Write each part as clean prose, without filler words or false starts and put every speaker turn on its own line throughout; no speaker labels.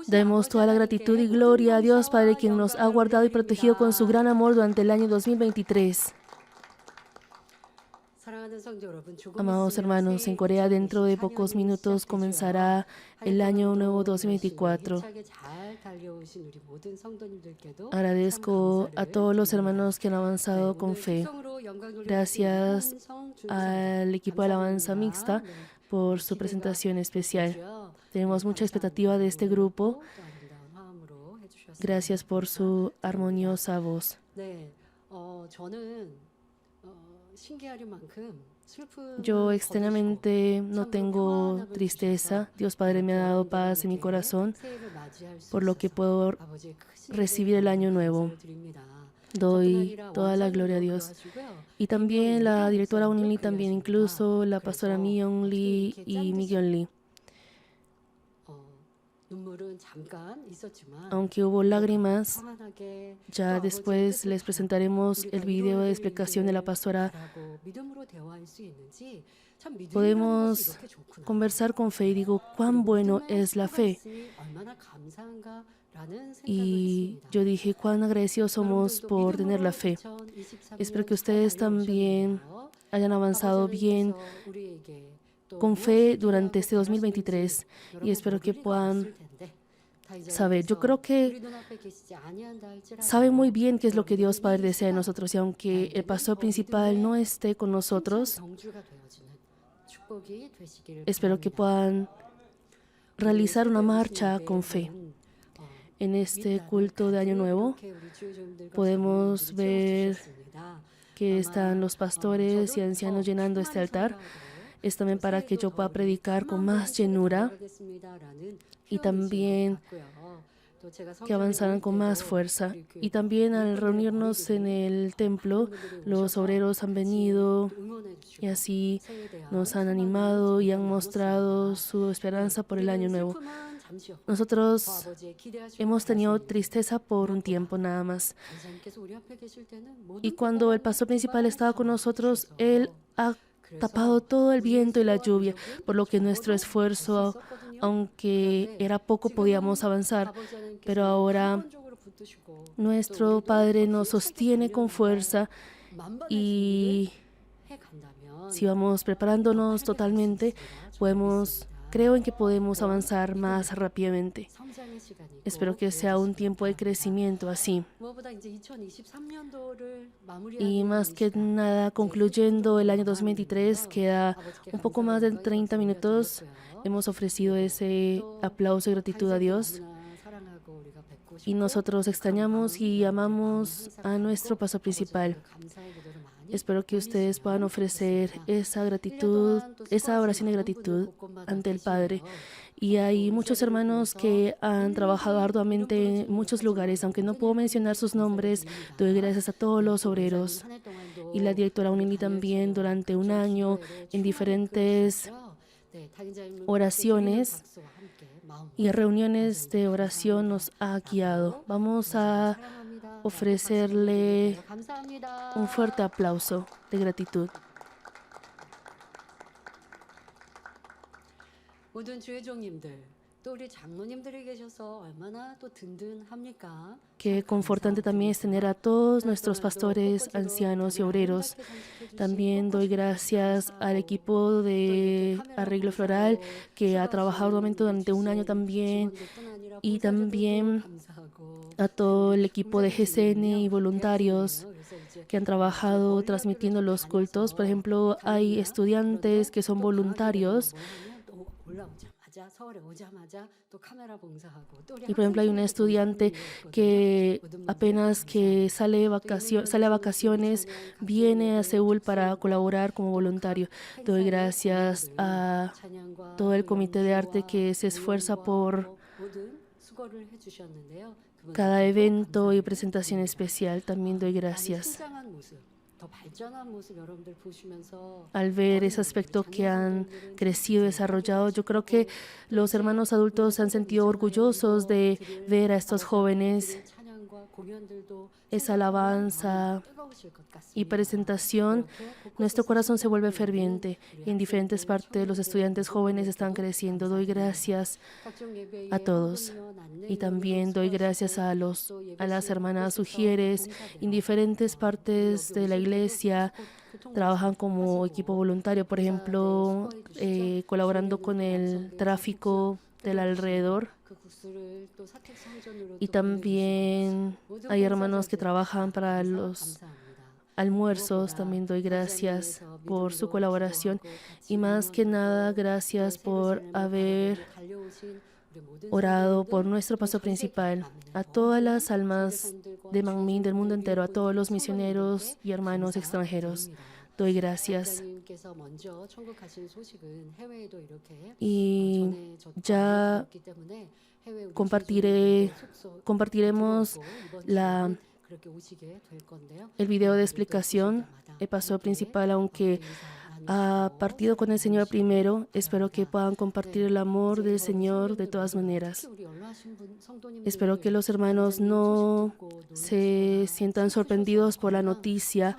Demos toda la gratitud y gloria a Dios Padre, quien nos ha guardado y protegido con su gran amor durante el año 2023. Amados hermanos, en Corea dentro de pocos minutos comenzará el año nuevo 2024. Agradezco a todos los hermanos que han avanzado con fe. Gracias al equipo de alabanza mixta por su presentación especial. Tenemos mucha expectativa de este grupo. Gracias por su armoniosa voz. Yo externamente no tengo tristeza. Dios Padre me ha dado paz en mi corazón, por lo que puedo recibir el año nuevo. Doy toda la gloria a Dios. Y también la directora Eun Lee, también incluso la pastora Mi Young Lee y Mi Gyeon Lee. Aunque hubo lágrimas, ya después les presentaremos el video de explicación de la pastora. Podemos conversar con fe y digo, cuán bueno es la fe. Y yo dije, cuán agradecidos somos por tener la fe. Espero que ustedes también hayan avanzado bien con fe durante este 2023 y espero que puedan saber. Yo creo que saben muy bien qué es lo que Dios Padre desea de nosotros, y aunque el pastor principal no esté con nosotros, espero que puedan realizar una marcha con fe. En este culto de Año Nuevo podemos ver que están los pastores y ancianos llenando este altar. Es también para que yo pueda predicar con más llenura y también que avanzaran con más fuerza. Y también al reunirnos en el templo, los obreros han venido y así nos han animado y han mostrado su esperanza por el año nuevo. Nosotros hemos tenido tristeza por un tiempo nada más. Y cuando el pastor principal estaba con nosotros, él ha tapado todo el viento y la lluvia, por lo que nuestro esfuerzo, aunque era poco, podíamos avanzar. Pero ahora nuestro Padre nos sostiene con fuerza y si vamos preparándonos totalmente, creo en que podemos avanzar más rápidamente. Espero que sea un tiempo de crecimiento así. Y más que nada, concluyendo el año 2023, queda un poco más de 30 minutos. Hemos ofrecido ese aplauso y gratitud a Dios. Y nosotros extrañamos y amamos a nuestro pastor principal. Espero que ustedes puedan ofrecer esa gratitud, esa oración de gratitud ante el Padre. Y hay muchos hermanos que han trabajado arduamente en muchos lugares. Aunque no puedo mencionar sus nombres, doy gracias a todos los obreros. Y la directora Eun Lee también durante un año en diferentes oraciones y reuniones de oración nos ha guiado. Vamos a ofrecerle un fuerte aplauso de gratitud. Qué confortante también es tener a todos nuestros pastores, ancianos y obreros. También doy gracias al equipo de arreglo floral que ha trabajado durante un año también, y también a todo el equipo de GCN y voluntarios que han trabajado transmitiendo los cultos. Por ejemplo, hay estudiantes que son voluntarios. Y por ejemplo hay una estudiante que apenas que sale a vacaciones, viene a Seúl para colaborar como voluntario. Doy gracias a todo el comité de arte que se esfuerza por cada evento y presentación especial. También doy gracias al ver ese aspecto que han crecido y desarrollado. Yo creo que los hermanos adultos se han sentido orgullosos de ver a estos jóvenes esa alabanza y presentación, nuestro corazón se vuelve ferviente y en diferentes partes los estudiantes jóvenes están creciendo. Doy gracias a todos y también doy gracias a las hermanas sugieres en diferentes partes de la iglesia. Trabajan como equipo voluntario, por ejemplo, colaborando con el tráfico del alrededor. Y también hay hermanos que trabajan para los almuerzos. También doy gracias por su colaboración y más que nada gracias por haber orado por nuestro paso principal, a todas las almas de Manmin del mundo entero, a todos los misioneros y hermanos extranjeros. Doy gracias. Y ya compartiremos el video de explicación. El paso principal, aunque ha partido con el Señor primero, espero que puedan compartir el amor del Señor de todas maneras. Espero que los hermanos no se sientan sorprendidos por la noticia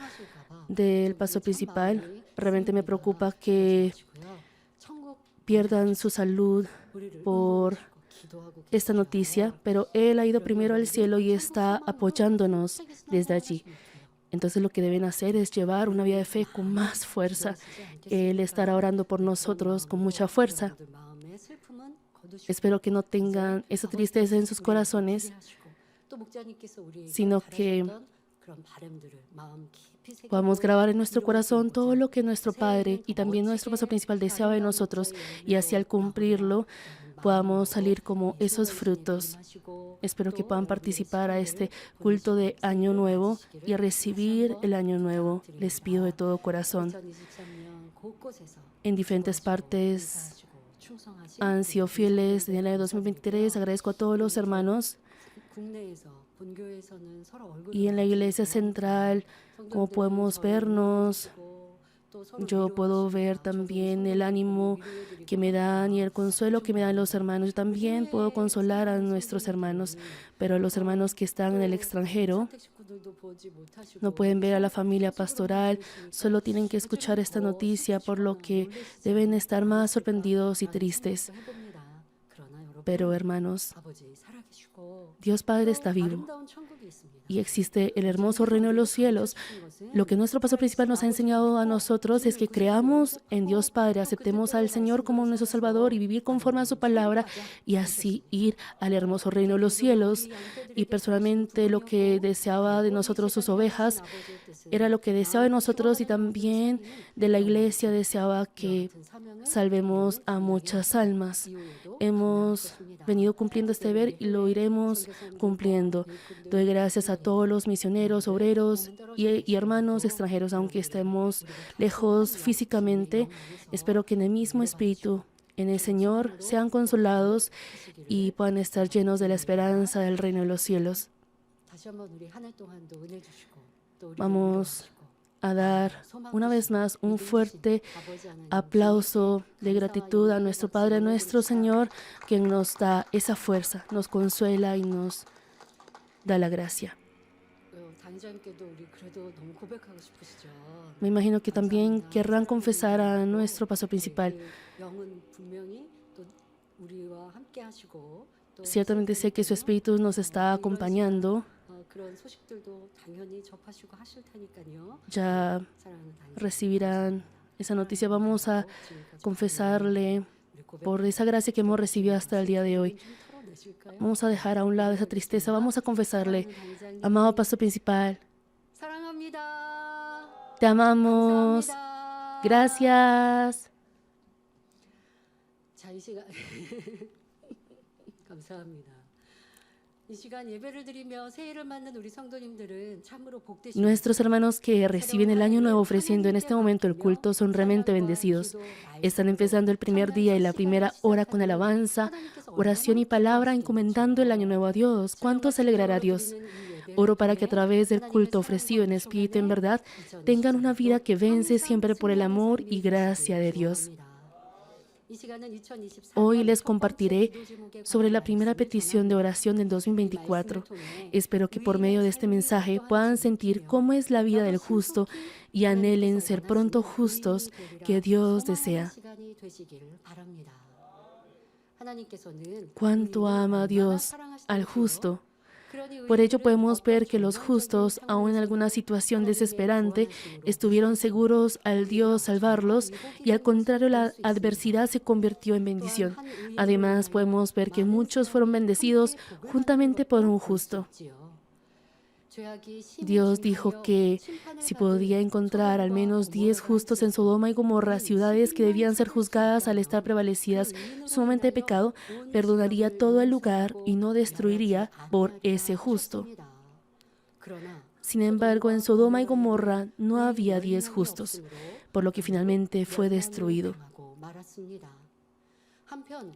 del paso principal. Realmente me preocupa que pierdan su salud por esta noticia, pero Él ha ido primero al cielo y está apoyándonos desde allí. Entonces lo que deben hacer es llevar una vida de fe con más fuerza. Él estará orando por nosotros con mucha fuerza. Espero que no tengan esa tristeza en sus corazones, sino que podamos grabar en nuestro corazón todo lo que nuestro Padre y también nuestro paso principal deseaba de nosotros, y así al cumplirlo podamos salir como esos frutos. Espero que puedan participar a este culto de Año Nuevo y recibir el Año Nuevo. Les pido de todo corazón. En diferentes partes han sido fieles en el año 2023. Agradezco a todos los hermanos. Y en la iglesia central, como podemos vernos, yo puedo ver también el ánimo que me dan y el consuelo que me dan los hermanos. Yo también puedo consolar a nuestros hermanos, pero los hermanos que están en el extranjero no pueden ver a la familia pastoral, solo tienen que escuchar esta noticia, por lo que deben estar más sorprendidos y tristes. Pero hermanos, Dios Padre está vivo y existe el hermoso reino de los cielos. Lo que nuestro paso principal nos ha enseñado a nosotros es que creamos en Dios Padre, aceptemos al Señor como nuestro Salvador y vivir conforme a su palabra y así ir al hermoso reino de los cielos. Y personalmente lo que deseaba de nosotros sus ovejas era lo que deseaba de nosotros, y también de la iglesia deseaba que salvemos a muchas almas. Hemos venido cumpliendo este deber y lo iremos cumpliendo. Doy gracias a todos los misioneros, obreros y hermanos extranjeros, aunque estemos lejos físicamente. Espero que en el mismo espíritu, en el Señor, sean consolados y puedan estar llenos de la esperanza del reino de los cielos. Vamos a dar una vez más un fuerte aplauso de gratitud a nuestro Padre, a nuestro Señor, quien nos da esa fuerza, nos consuela y nos da la gracia. Me imagino que también querrán confesar a nuestro paso principal. Ciertamente sé que su espíritu nos está acompañando. Ya recibirán esa noticia. Vamos a confesarle por esa gracia que hemos recibido hasta el día de hoy. Vamos a dejar a un lado esa tristeza. Vamos a confesarle: amado paso principal, te amamos. Gracias. Nuestros hermanos que reciben el Año Nuevo ofreciendo en este momento el culto son realmente bendecidos. Están empezando el primer día y la primera hora con alabanza, oración y palabra, encomendando el Año Nuevo a Dios. ¿Cuánto se alegrará Dios? Oro para que a través del culto ofrecido en espíritu y en verdad tengan una vida que vence siempre por el amor y gracia de Dios. Hoy les compartiré sobre la primera petición de oración del 2024. Espero que por medio de este mensaje puedan sentir cómo es la vida del justo y anhelen ser pronto justos que Dios desea. Cuánto ama Dios al justo. Por ello podemos ver que los justos, aun en alguna situación desesperante, estuvieron seguros al Dios salvarlos y al contrario la adversidad se convirtió en bendición. Además podemos ver que muchos fueron bendecidos juntamente por un justo. Dios dijo que si podía encontrar al menos 10 justos en Sodoma y Gomorra, ciudades que debían ser juzgadas al estar prevalecidas sumamente de pecado, perdonaría todo el lugar y no destruiría por ese justo. Sin embargo, en Sodoma y Gomorra no había 10 justos, por lo que finalmente fue destruido.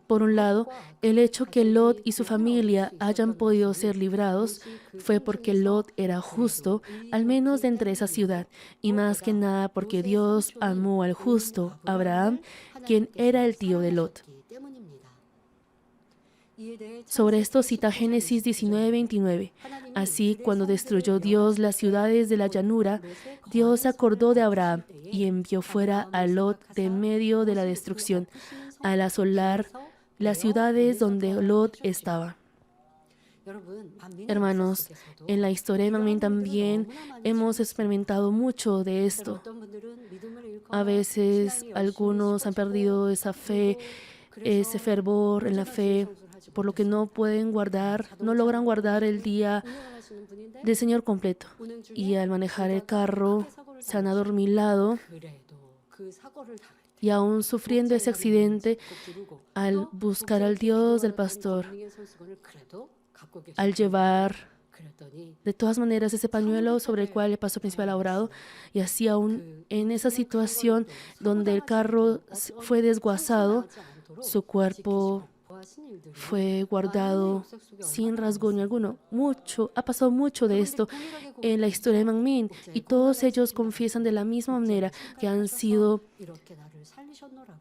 Por un lado, el hecho que Lot y su familia hayan podido ser librados fue porque Lot era justo, al menos de entre esa ciudad, y más que nada porque Dios amó al justo, Abraham, quien era el tío de Lot. Sobre esto cita Génesis 19:29. Así, cuando destruyó Dios las ciudades de la llanura, Dios se acordó de Abraham y envió fuera a Lot de medio de la destrucción, al asolar las ciudades donde Lot estaba. Hermanos, en la historia de Manmin también hemos experimentado mucho de esto. A veces algunos han perdido esa fe, ese fervor en la fe, por lo que no logran guardar el día del Señor completo. Y al manejar el carro se han adormilado y aún sufriendo ese accidente, al buscar al Dios del pastor, al llevar de todas maneras ese pañuelo sobre el cual el pastor principal ha orado, y así aún en esa situación donde el carro fue desguazado, su cuerpo fue guardado sin rasguño alguno. Ha pasado mucho de esto en la historia de Manmin, y todos ellos confiesan de la misma manera que han sido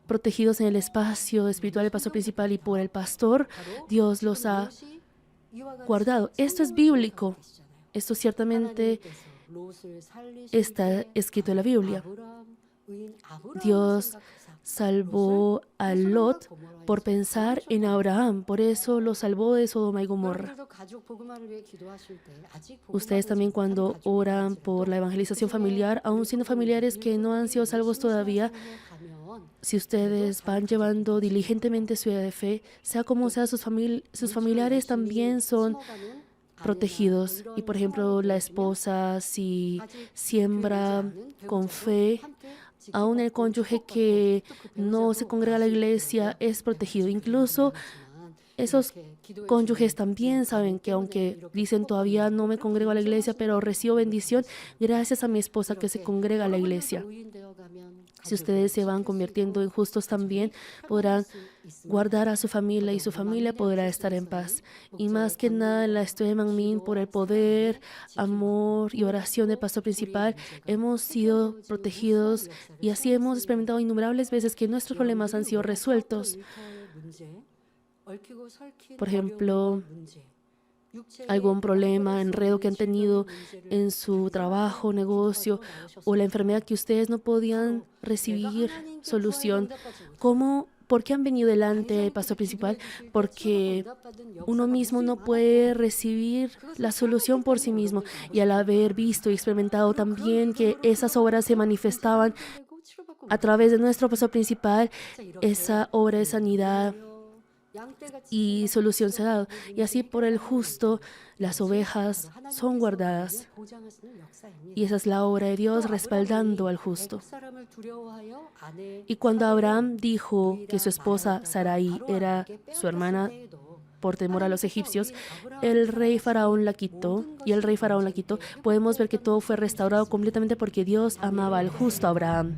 protegidos en el espacio espiritual del pastor principal y por el pastor. Dios los ha guardado. Esto es bíblico. Esto ciertamente está escrito en la Biblia. Dios salvó a Lot por pensar en Abraham, por eso lo salvó de Sodoma y Gomorra. Ustedes también, cuando oran por la evangelización familiar, aún siendo familiares que no han sido salvos todavía, si ustedes van llevando diligentemente su vida de fe, sea como sea, sus familiares también son protegidos. Y por ejemplo, la esposa, si siembra con fe, aún el cónyuge que no se congrega a la iglesia es protegido. Incluso esos cónyuges también saben que, aunque dicen todavía no me congrego a la iglesia, pero recibo bendición gracias a mi esposa que se congrega a la iglesia. Si ustedes se van convirtiendo en justos también, podrán guardar a su familia y su familia podrá estar en paz. Y más que nada, en la historia de Manmin, por el poder, amor y oración del pastor principal, hemos sido protegidos y así hemos experimentado innumerables veces que nuestros problemas han sido resueltos. Por ejemplo, algún problema, enredo que han tenido en su trabajo, negocio, o la enfermedad que ustedes no podían recibir solución. ¿Por qué han venido delante del pastor principal? Porque uno mismo no puede recibir la solución por sí mismo. Y al haber visto y experimentado también que esas obras se manifestaban a través de nuestro pastor principal, esa obra de sanidad y solución se ha dado. Y así por el justo, las ovejas son guardadas. Y esa es la obra de Dios respaldando al justo. Y cuando Abraham dijo que su esposa Sarai era su hermana por temor a los egipcios, el rey Faraón la quitó. Podemos ver que todo fue restaurado completamente porque Dios amaba al justo Abraham.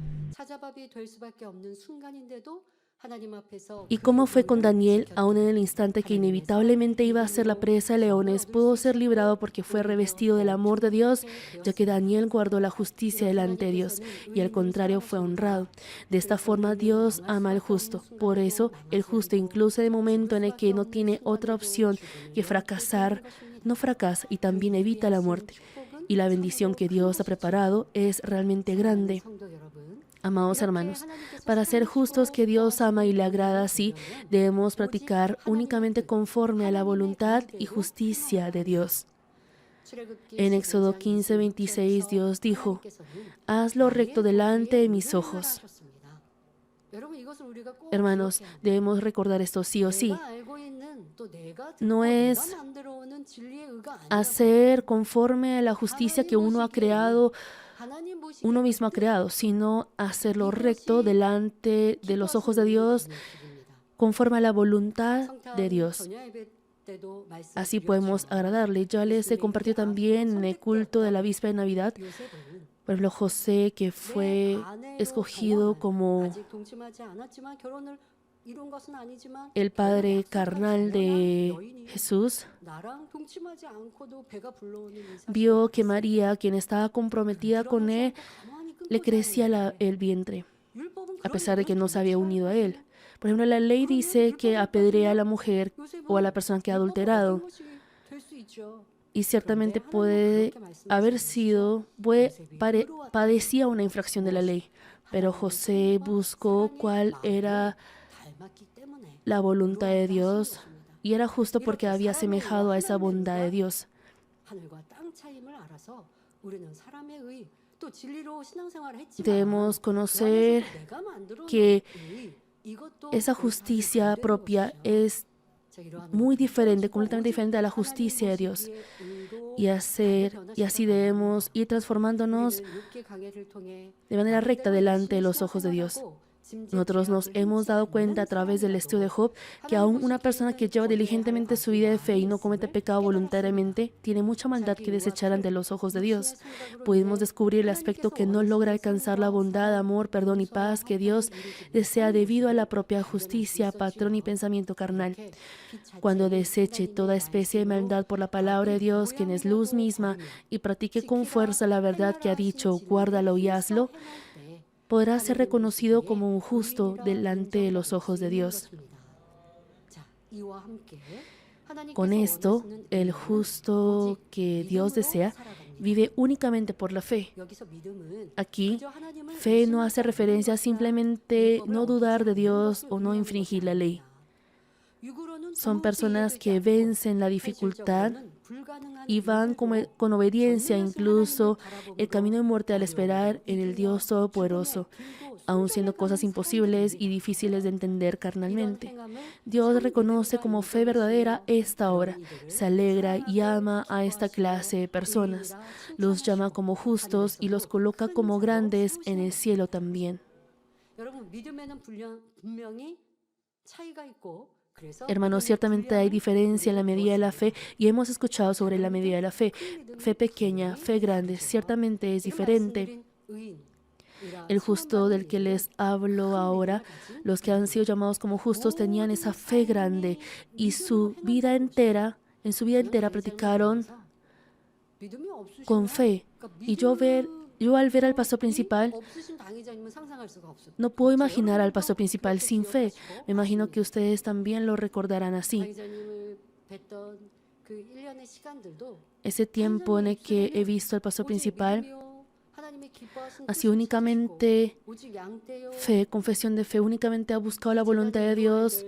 Y como fue con Daniel, aun en el instante que inevitablemente iba a ser la presa de leones, pudo ser librado porque fue revestido del amor de Dios, ya que Daniel guardó la justicia delante de Dios, y al contrario fue honrado. De esta forma Dios ama al justo. Por eso, el justo, incluso en el momento en el que no tiene otra opción que fracasar, no fracasa y también evita la muerte. Y la bendición que Dios ha preparado es realmente grande. Amados hermanos, para ser justos que Dios ama y le agrada así, debemos practicar únicamente conforme a la voluntad y justicia de Dios. En Éxodo 15:26 Dios dijo: haz lo recto delante de mis ojos. Hermanos, debemos recordar esto sí o sí. No es hacer conforme a la justicia que uno mismo ha creado, sino hacerlo recto delante de los ojos de Dios, conforme a la voluntad de Dios. Así podemos agradarle. Ya les he compartido también en el culto de la víspera de Navidad, por ejemplo, José, que fue escogido como el padre carnal de Jesús, vio que María, quien estaba comprometida con él, le crecía el vientre, a pesar de que no se había unido a él. Por ejemplo, la ley dice que apedrea a la mujer o a la persona que ha adulterado. Y ciertamente puede haber sido, padecía una infracción de la ley. Pero José buscó cuál era la voluntad de Dios y era justo porque había asemejado a esa bondad de Dios. Debemos conocer que esa justicia propia es muy diferente, completamente diferente a la justicia de Dios. Y así debemos ir transformándonos de manera recta delante de los ojos de Dios. Nosotros nos hemos dado cuenta a través del estudio de Job que aún una persona que lleva diligentemente su vida de fe y no comete pecado voluntariamente tiene mucha maldad que desechar ante los ojos de Dios. Pudimos descubrir el aspecto que no logra alcanzar la bondad, amor, perdón y paz que Dios desea debido a la propia justicia, patrón y pensamiento carnal. Cuando deseche toda especie de maldad por la palabra de Dios, quien es luz misma, y practique con fuerza la verdad que ha dicho, guárdalo y hazlo, podrá ser reconocido como un justo delante de los ojos de Dios. Con esto, el justo que Dios desea vive únicamente por la fe. Aquí, fe no hace referencia a simplemente no dudar de Dios o no infringir la ley. Son personas que vencen la dificultad y van con obediencia incluso el camino de muerte al esperar en el Dios Todopoderoso, aun siendo cosas imposibles y difíciles de entender carnalmente. Dios reconoce como fe verdadera esta obra, se alegra y ama a esta clase de personas, los llama como justos y los coloca como grandes en el cielo también. Hermanos, ciertamente hay diferencia en la medida de la fe y hemos escuchado sobre la medida de la fe. Fe pequeña, fe grande, ciertamente es diferente. El justo del que les hablo ahora, los que han sido llamados como justos tenían esa fe grande y en su vida entera practicaron con fe. Y yo al ver al pastor principal, no puedo imaginar al pastor principal sin fe. Me imagino que ustedes también lo recordarán así. Ese tiempo en el que he visto al pastor principal ha sido únicamente fe, confesión de fe, únicamente ha buscado la voluntad de Dios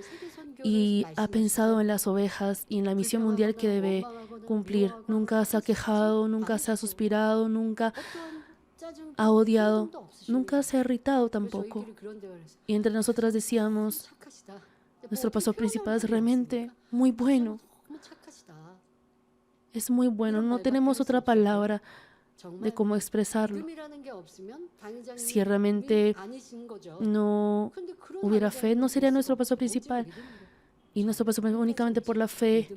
y ha pensado en las ovejas y en la misión mundial que debe cumplir. Nunca se ha quejado, nunca se ha suspirado, nunca ha odiado, nunca se ha irritado tampoco. Y entre nosotras decíamos, nuestro pastor principal es realmente muy bueno. Es muy bueno, no tenemos otra palabra de cómo expresarlo. Si realmente no hubiera fe, no sería nuestro pastor principal. Y nuestro pastor principal únicamente por la fe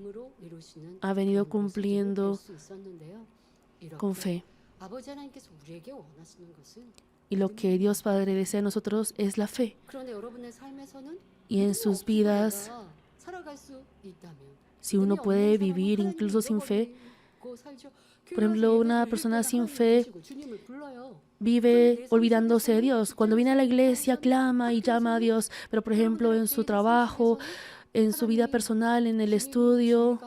ha venido cumpliendo con fe. Y lo que Dios Padre desea de nosotros es la fe. Y en sus vidas, si uno puede vivir incluso sin fe, por ejemplo, una persona sin fe vive olvidándose de Dios. Cuando viene a la iglesia, clama y llama a Dios, pero por ejemplo, en su trabajo, en su vida personal, en el estudio,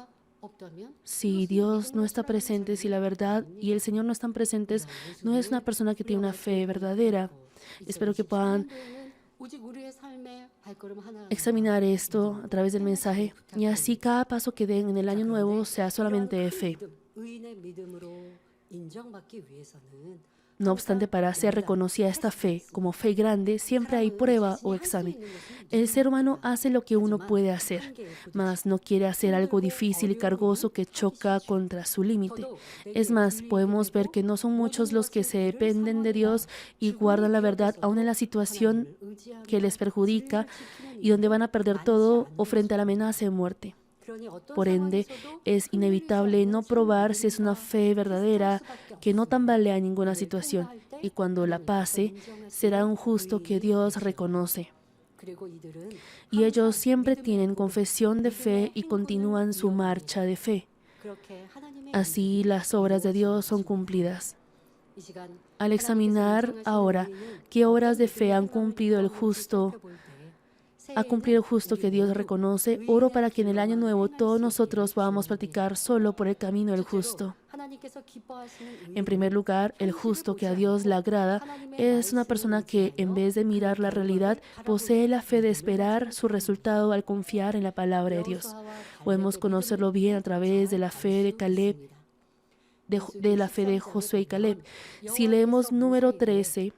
si Dios no está presente, si la verdad y el Señor no están presentes, no es una persona que tiene una fe verdadera. Espero que puedan examinar esto a través del mensaje y así cada paso que den en el año nuevo sea solamente de fe. No obstante, para ser reconocida esta fe como fe grande, siempre hay prueba o examen. El ser humano hace lo que uno puede hacer, mas no quiere hacer algo difícil y cargoso que choca contra su límite. Es más, podemos ver que no son muchos los que se dependen de Dios y guardan la verdad aún en la situación que les perjudica y donde van a perder todo o frente a la amenaza de muerte. Por ende, es inevitable no probar si es una fe verdadera que no tambalea en ninguna situación, y cuando la pase, será un justo que Dios reconoce. Y ellos siempre tienen confesión de fe y continúan su marcha de fe. Así las obras de Dios son cumplidas. Al examinar ahora qué obras de fe han cumplido el justo, ha cumplido el justo que Dios reconoce, oro para que en el año nuevo todos nosotros podamos practicar solo por el camino del justo. En primer lugar, el justo que a Dios le agrada es una persona que, en vez de mirar la realidad, posee la fe de esperar su resultado al confiar en la palabra de Dios. Podemos conocerlo bien a través de la fe de Caleb, de la fe de Josué y Caleb. Si leemos números 13,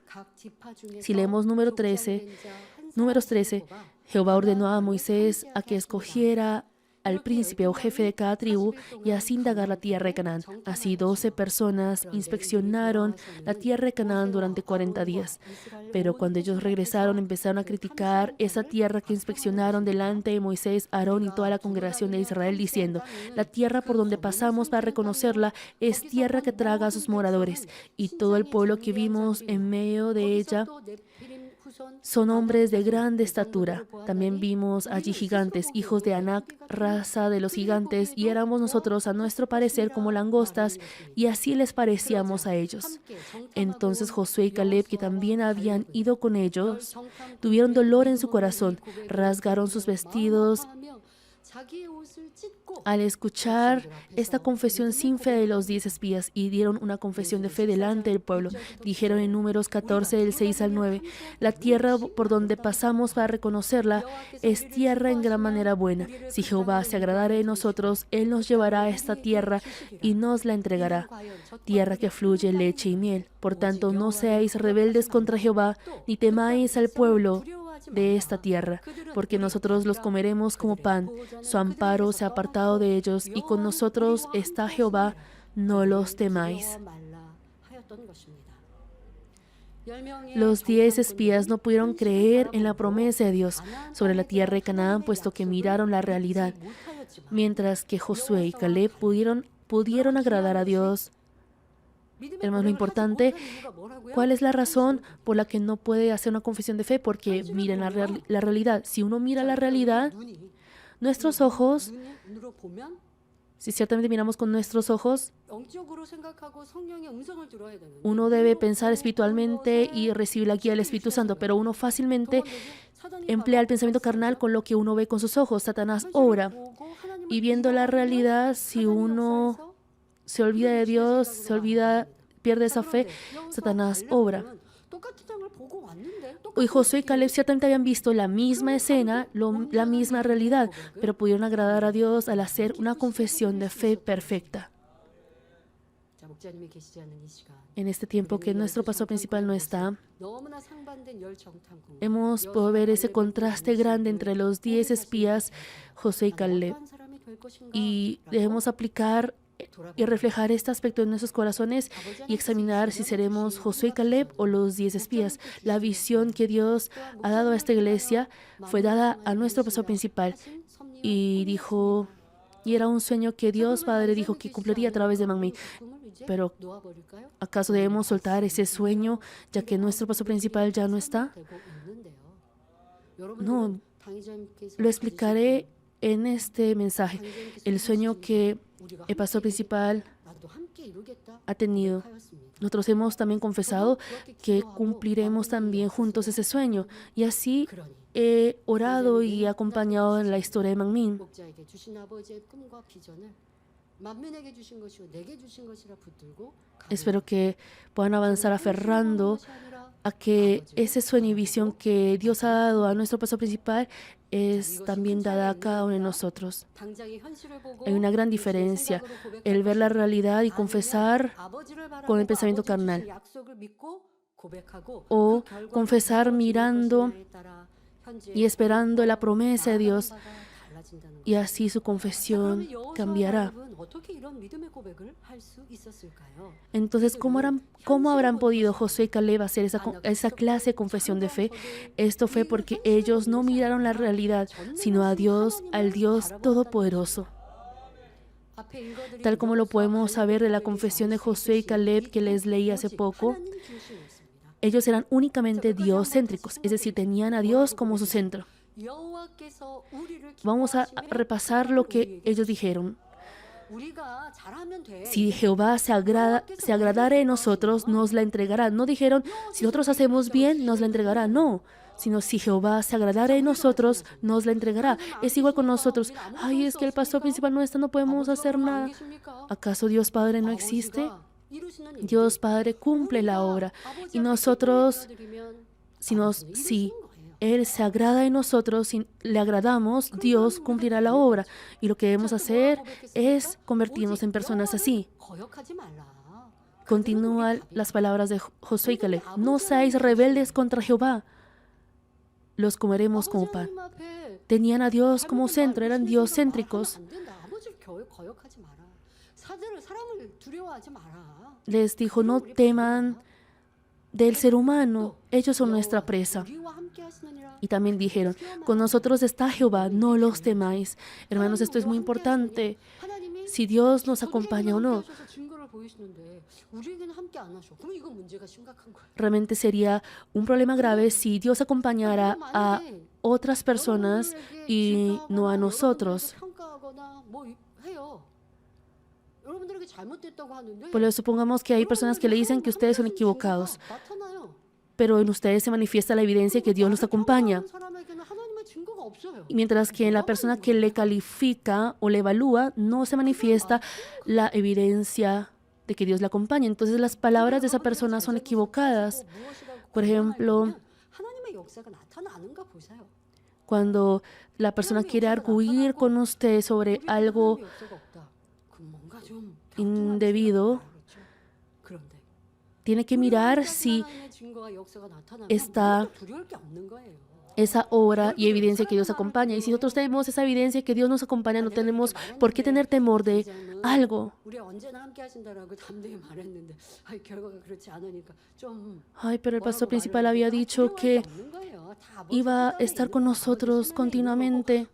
Jehová ordenó a Moisés a que escogiera al príncipe o jefe de cada tribu y así indagar la tierra de Canaán. Así 12 personas inspeccionaron la tierra de Canaán durante 40 días. Pero cuando ellos regresaron, empezaron a criticar esa tierra que inspeccionaron delante de Moisés, Aarón y toda la congregación de Israel, diciendo: la tierra por donde pasamos para reconocerla es tierra que traga a sus moradores, y todo el pueblo que vimos en medio de ella son hombres de grande estatura. También vimos allí gigantes, hijos de Anac, raza de los gigantes, y éramos nosotros a nuestro parecer como langostas, y así les parecíamos a ellos. Entonces Josué y Caleb, que también habían ido con ellos, tuvieron dolor en su corazón, rasgaron sus vestidos al escuchar esta confesión sin fe de los 10 espías y dieron una confesión de fe delante del pueblo. Dijeron en Números 14, del 6 al 9, la tierra por donde pasamos para reconocerla es tierra en gran manera buena. Si Jehová se agradara de nosotros, Él nos llevará a esta tierra y nos la entregará, tierra que fluye leche y miel. Por tanto, no seáis rebeldes contra Jehová, ni temáis al pueblo de esta tierra, porque nosotros los comeremos como pan. Su amparo se ha apartado de ellos, y con nosotros está Jehová, no los temáis. Los 10 espías no pudieron creer en la promesa de Dios sobre la tierra de Canaán, puesto que miraron la realidad, mientras que Josué y Caleb pudieron agradar a Dios. Hermanos, lo importante, ¿cuál es la razón por la que no puede hacer una confesión de fe? Porque miren la realidad. Si uno mira la realidad, nuestros ojos, si ciertamente miramos con nuestros ojos, uno debe pensar espiritualmente y recibir la guía del Espíritu Santo, pero uno fácilmente emplea el pensamiento carnal con lo que uno ve con sus ojos. Satanás obra, y viendo la realidad, si uno se olvida de Dios, pierde esa fe, Satanás obra. Y Josué y Caleb ciertamente habían visto la misma escena, la misma realidad, pero pudieron agradar a Dios al hacer una confesión de fe perfecta. En este tiempo que nuestro pastor principal no está, hemos podido ver ese contraste grande entre los 10 espías, Josué y Caleb, y debemos aplicar y reflejar este aspecto en nuestros corazones y examinar si seremos Josué y Caleb o los 10 espías. La visión que Dios ha dado a esta iglesia fue dada a nuestro pastor principal y y era un sueño que Dios Padre dijo que cumpliría a través de Manmin. Pero ¿acaso debemos soltar ese sueño ya que nuestro pastor principal ya no está? No, lo explicaré en este mensaje. El sueño que el pastor principal ha tenido. Nosotros hemos también confesado que cumpliremos también juntos ese sueño. Y así he orado y acompañado en la historia de Manmin. Espero que puedan avanzar aferrando a que ese sueño y visión que Dios ha dado a nuestro pastor principal es también dada a cada uno de nosotros. Hay una gran diferencia, el ver la realidad y confesar con el pensamiento carnal, o confesar mirando y esperando la promesa de Dios, y así su confesión cambiará. Entonces, ¿cómo habrán podido Josué y Caleb hacer esa clase de confesión de fe? Esto fue porque ellos no miraron la realidad, sino a Dios, al Dios Todopoderoso. Tal como lo podemos saber de la confesión de Josué y Caleb que les leí hace poco, ellos eran únicamente dioscéntricos, es decir, tenían a Dios como su centro. Vamos a repasar lo que ellos dijeron. Si Jehová se agradara de nosotros, nos la entregará. No dijeron, si nosotros hacemos bien, nos la entregará. No, sino si Jehová se agradara de nosotros, nos la entregará. Es igual con nosotros. Ay, es que el pastor principal no está, no podemos hacer nada. ¿Acaso Dios Padre no existe? Dios Padre cumple la obra. Y nosotros, si Él se agrada de nosotros, si le agradamos, Dios cumplirá la obra. Y lo que debemos hacer es convertirnos en personas así. Continúan las palabras de Josué y Caleb. No seáis rebeldes contra Jehová. Los comeremos como pan. Tenían a Dios como centro, eran dioscéntricos. Les dijo, no teman del ser humano, ellos son nuestra presa. Y también dijeron, con nosotros está Jehová, no los temáis. Hermanos, esto es muy importante. Si Dios nos acompaña o no. Realmente sería un problema grave si Dios acompañara a otras personas y no a nosotros. Pues supongamos que hay personas que le dicen que ustedes son equivocados, pero en ustedes se manifiesta la evidencia que Dios los acompaña. Mientras que en la persona que le califica o le evalúa no se manifiesta la evidencia de que Dios le acompaña. Entonces las palabras de esa persona son equivocadas. Por ejemplo, cuando la persona quiere arguir con usted sobre algo indebido, tiene que mirar si está esa obra y evidencia que Dios acompaña. Y si nosotros tenemos esa evidencia que Dios nos acompaña, no tenemos por qué tener temor de algo. Ay, pero el pastor principal había dicho que iba a estar con nosotros continuamente.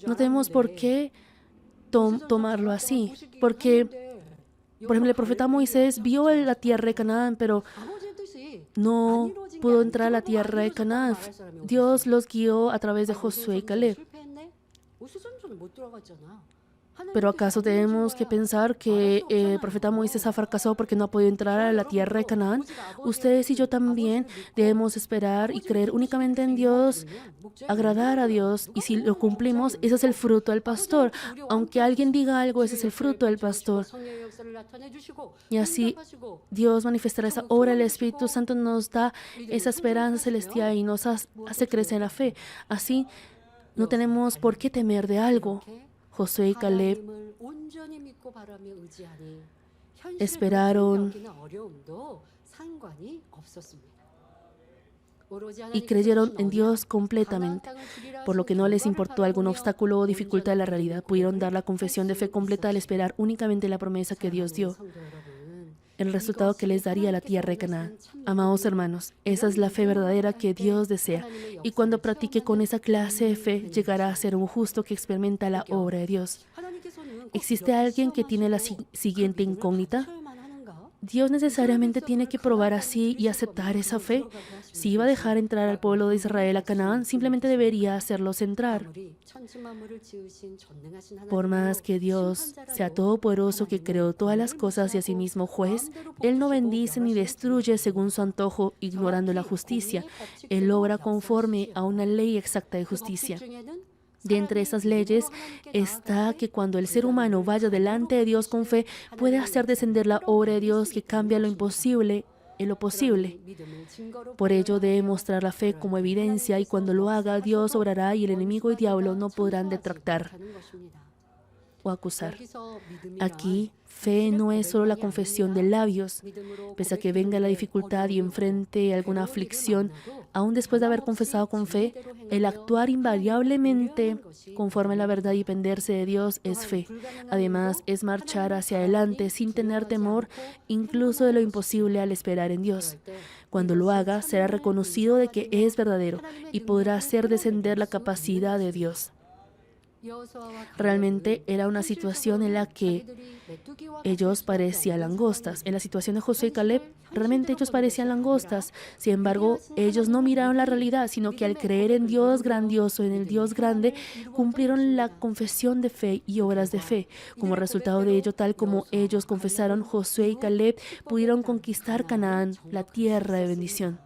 No tenemos por qué tomarlo así, porque, por ejemplo, el profeta Moisés vio la tierra de Canaán, pero no pudo entrar a la tierra de Canaán. Dios los guió a través de Josué y Caleb. Pero ¿acaso tenemos que pensar que el profeta Moisés ha fracasado porque no ha podido entrar a la tierra de Canaán? Ustedes y yo también debemos esperar y creer únicamente en Dios, agradar a Dios, y si lo cumplimos, ese es el fruto del pastor. Aunque alguien diga algo, ese es el fruto del pastor. Y así Dios manifestará esa obra. El Espíritu Santo nos da esa esperanza celestial y nos hace crecer en la fe. Así no tenemos por qué temer de algo. Josué y Caleb esperaron y creyeron en Dios completamente, por lo que no les importó algún obstáculo o dificultad de la realidad. Pudieron dar la confesión de fe completa al esperar únicamente la promesa que Dios dio. el resultado que les daría la tierra de Canaán. Amados hermanos, esa es la fe verdadera que Dios desea. Y cuando practique con esa clase de fe, llegará a ser un justo que experimenta la obra de Dios. ¿Existe alguien que tiene la siguiente incógnita? ¿Dios necesariamente tiene que probar así y aceptar esa fe? Si iba a dejar entrar al pueblo de Israel a Canaán, simplemente debería hacerlos entrar. Por más que Dios sea todopoderoso, que creó todas las cosas y asimismo juez, Él no bendice ni destruye según su antojo, ignorando la justicia. Él obra conforme a una ley exacta de justicia. De entre esas leyes está que cuando el ser humano vaya delante de Dios con fe, puede hacer descender la obra de Dios que cambia lo imposible en lo posible. Por ello debe mostrar la fe como evidencia y cuando lo haga, Dios obrará y el enemigo y diablo no podrán detractar o acusar. Aquí, fe no es solo la confesión de labios. Pese a que venga la dificultad y enfrente alguna aflicción, aún después de haber confesado con fe, el actuar invariablemente conforme a la verdad y dependerse de Dios es fe. Además, es marchar hacia adelante sin tener temor, incluso de lo imposible al esperar en Dios. Cuando lo haga, será reconocido de que es verdadero y podrá hacer descender la capacidad de Dios. Realmente era una situación en la que ellos parecían langostas. En la situación de Josué y Caleb, realmente ellos parecían langostas. Sin embargo, ellos no miraron la realidad, sino que al creer en Dios grandioso, en el Dios grande, cumplieron la confesión de fe y obras de fe. Como resultado de ello, tal como ellos confesaron, Josué y Caleb pudieron conquistar Canaán, la tierra de bendición.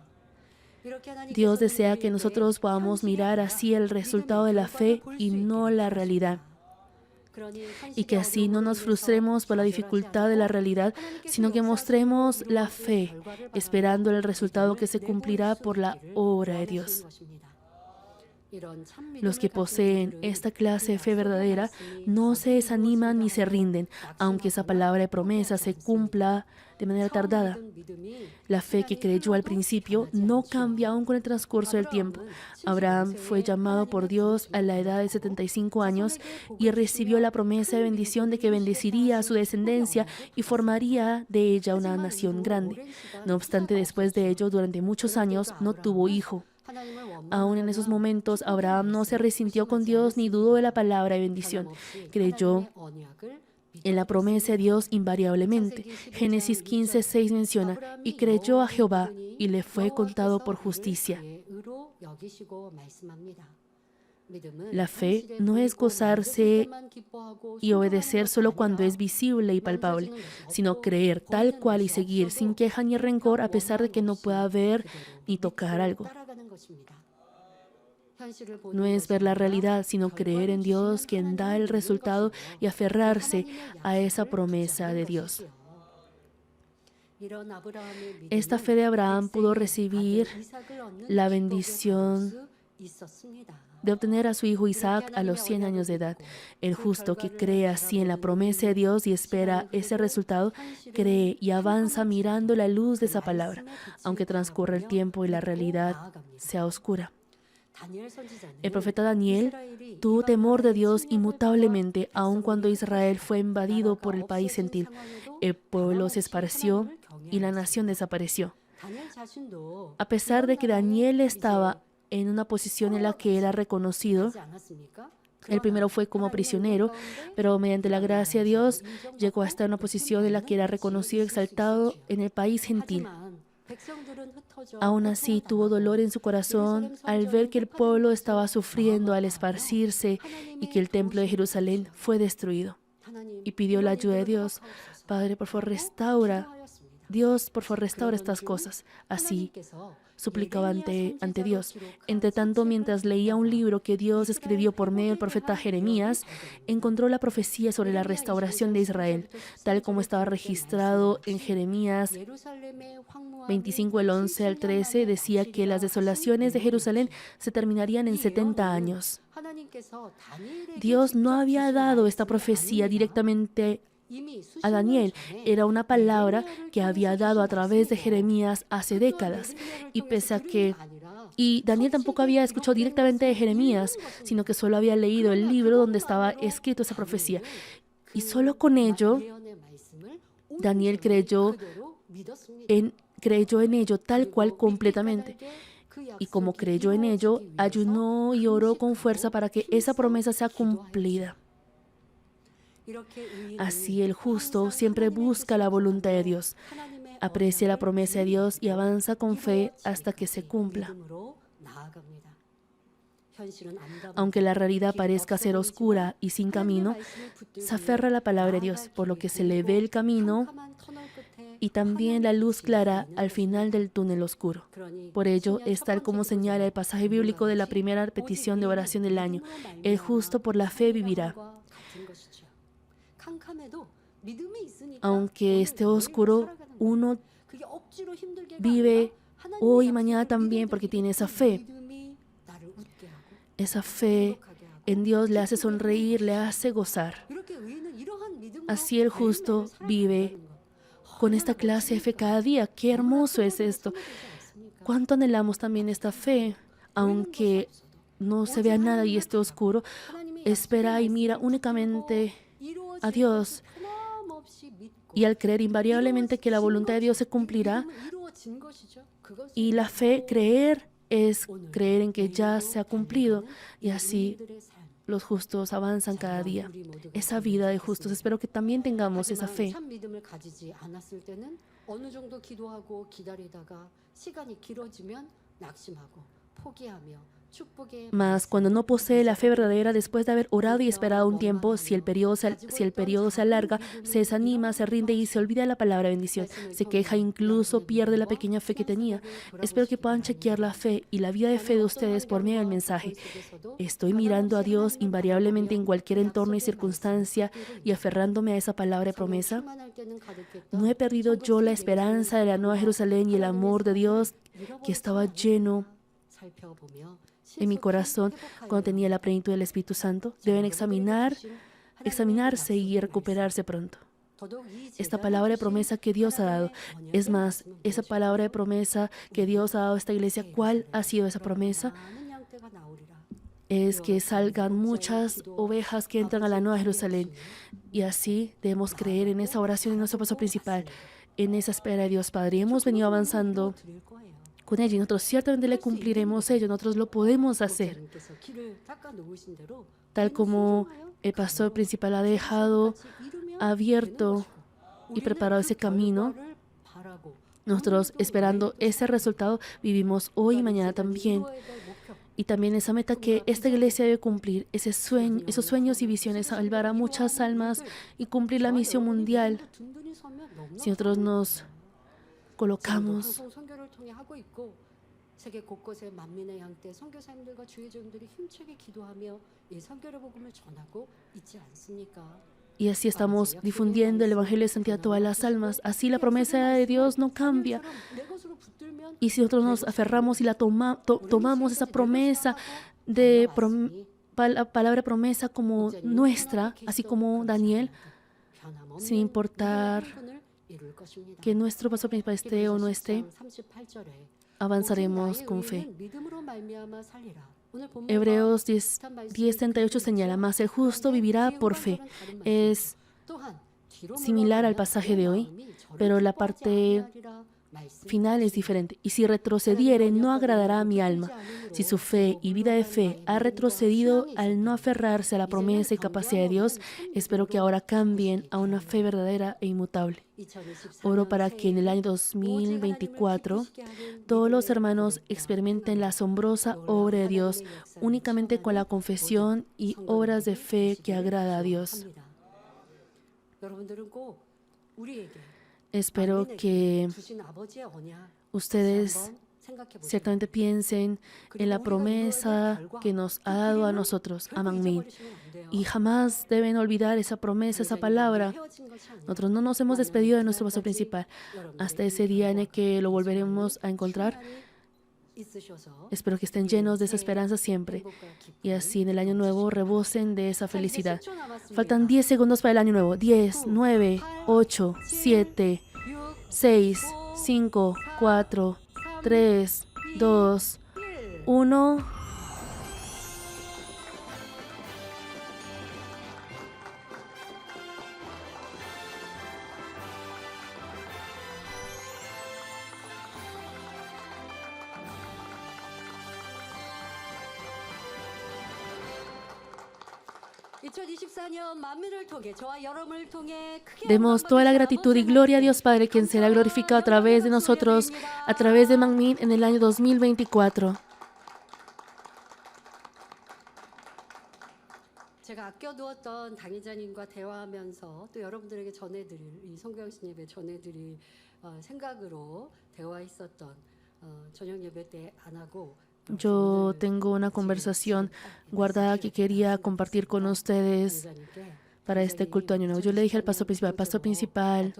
Dios desea que nosotros podamos mirar así el resultado de la fe y no la realidad. Y que así no nos frustremos por la dificultad de la realidad, sino que mostremos la fe, esperando el resultado que se cumplirá por la obra de Dios. Los que poseen esta clase de fe verdadera no se desaniman ni se rinden, aunque esa palabra de promesa se cumpla de manera tardada. La fe que creyó al principio no cambia aún con el transcurso del tiempo. Abraham fue llamado por Dios a la edad de 75 años y recibió la promesa de bendición de que bendeciría a su descendencia y formaría de ella una nación grande. No obstante, después de ello, durante muchos años, no tuvo hijo. Aún en esos momentos, Abraham no se resintió con Dios ni dudó de la palabra de bendición. Creyó en la promesa de Dios invariablemente. Génesis 15:6 menciona, y creyó a Jehová y le fue contado por justicia. La fe no es gozarse y obedecer solo cuando es visible y palpable, sino creer tal cual y seguir sin queja ni rencor a pesar de que no pueda ver ni tocar algo. No es ver la realidad, sino creer en Dios, quien da el resultado, y aferrarse a esa promesa de Dios. Esta fe de Abraham pudo recibir la bendición de obtener a su hijo Isaac a los 100 años de edad. El justo que cree así en la promesa de Dios y espera ese resultado, cree y avanza mirando la luz de esa palabra, aunque transcurra el tiempo y la realidad sea oscura. El profeta Daniel tuvo temor de Dios inmutablemente, aun cuando Israel fue invadido por el país gentil. El pueblo se esparció y la nación desapareció. A pesar de que Daniel estaba en una posición en la que era reconocido, el primero fue como prisionero, pero mediante la gracia de Dios llegó a estar en una posición en la que era reconocido y exaltado en el país gentil. Aún así tuvo dolor en su corazón al ver que el pueblo estaba sufriendo al esparcirse y que el templo de Jerusalén fue destruido. Y pidió la ayuda de Dios. Padre, por favor, restaura. Dios, por favor, restaura estas cosas. Así suplicaba ante Dios. Entre tanto, mientras leía un libro que Dios escribió por medio del profeta Jeremías, encontró la profecía sobre la restauración de Israel, tal como estaba registrado en Jeremías 25, el 11 al 13, decía que las desolaciones de Jerusalén se terminarían en 70 años. Dios no había dado esta profecía directamente a Daniel. Era una palabra que había dado a través de Jeremías hace décadas. Y Daniel tampoco había escuchado directamente de Jeremías, sino que solo había leído el libro donde estaba escrito esa profecía. Y solo con ello, Daniel creyó creyó en ello tal cual completamente. Y como creyó en ello, ayunó y oró con fuerza para que esa promesa sea cumplida. Así el justo siempre busca la voluntad de Dios, aprecia la promesa de Dios y avanza con fe hasta que se cumpla. Aunque la realidad parezca ser oscura y sin camino, se aferra a la palabra de Dios, por lo que se le ve el camino y también la luz clara al final del túnel oscuro. Por ello, es tal como señala el pasaje bíblico de la primera petición de oración del año: el justo por la fe vivirá. Aunque esté oscuro, uno vive hoy y mañana también porque tiene esa fe. Esa fe en Dios le hace sonreír, le hace gozar. Así el justo vive con esta clase de fe cada día. ¡Qué hermoso es esto! ¿Cuánto anhelamos también esta fe? Aunque no se vea nada y esté oscuro, espera y mira únicamente a Dios. Y al creer invariablemente que la voluntad de Dios se cumplirá, y la fe, creer, es creer en que ya se ha cumplido. Y así los justos avanzan cada día. Esa vida de justos, espero que también tengamos esa fe. Mas cuando no posee la fe verdadera, después de haber orado y esperado un tiempo, si el periodo se alarga, se desanima, se rinde y se olvida de la palabra bendición. Se queja, incluso pierde la pequeña fe que tenía. Espero que puedan chequear la fe y la vida de fe de ustedes por medio del mensaje. Estoy mirando a Dios invariablemente en cualquier entorno y circunstancia y aferrándome a esa palabra de promesa. No he perdido yo la esperanza de la Nueva Jerusalén y el amor de Dios que estaba lleno en mi corazón cuando tenía la plenitud del Espíritu Santo. Deben examinarse y recuperarse pronto. Esta palabra de promesa que Dios ha dado, es más, esa palabra de promesa que Dios ha dado a esta iglesia, ¿cuál ha sido esa promesa? Es que salgan muchas ovejas que entran a la Nueva Jerusalén. Y así debemos creer en esa oración, en nuestro paso principal, en esa espera de Dios Padre. Y hemos venido avanzando con ella y nosotros ciertamente le cumpliremos ello. Nosotros lo podemos hacer. Tal como el pastor principal ha dejado abierto y preparado ese camino, nosotros esperando ese resultado vivimos hoy y mañana también. Y también esa meta que esta iglesia debe cumplir, esos sueños y visiones, salvar a muchas almas y cumplir la misión mundial. Si nosotros nos colocamos y así estamos difundiendo el Evangelio de Santiago a todas las almas, así la promesa de Dios no cambia. Y si nosotros nos aferramos y la tomamos esa promesa de palabra promesa como nuestra, así como Daniel, sin importar que nuestro paso principal esté o no esté, avanzaremos con fe. Hebreos 10:38 señala: mas el justo vivirá por fe. Es similar al pasaje de hoy, pero la parte final es diferente. Y si retrocediere, no agradará a mi alma. Si su fe y vida de fe ha retrocedido al no aferrarse a la promesa y capacidad de Dios, espero que ahora cambien a una fe verdadera e inmutable. Oro para que en el año 2024 todos los hermanos experimenten la asombrosa obra de Dios únicamente con la confesión y obras de fe que agrada a Dios. Espero que ustedes ciertamente piensen en la promesa que nos ha dado a nosotros, a Manmin. Y jamás deben olvidar esa promesa, esa palabra. Nosotros no nos hemos despedido de nuestro paso principal hasta ese día en el que lo volveremos a encontrar. Espero que estén llenos de esa esperanza siempre y así en el año nuevo rebosen de esa felicidad. Faltan 10 segundos para el año nuevo. 10, 9, 8, 7, 6, 5, 4, 3, 2, 1. Demos toda la gratitud y gloria a Dios Padre, quien será glorificado a través de nosotros, a través de Manmin en el año 2024.
제가 아껴두었던 당회자님과 대화하면서 또 여러분들에게 전해드릴 이 성경신 예배 전해드릴 생각으로 대화했었던 저녁 예배 때 안 하고
Yo tengo una conversación guardada que quería compartir con ustedes para este culto año nuevo. Yo le dije al pastor principal,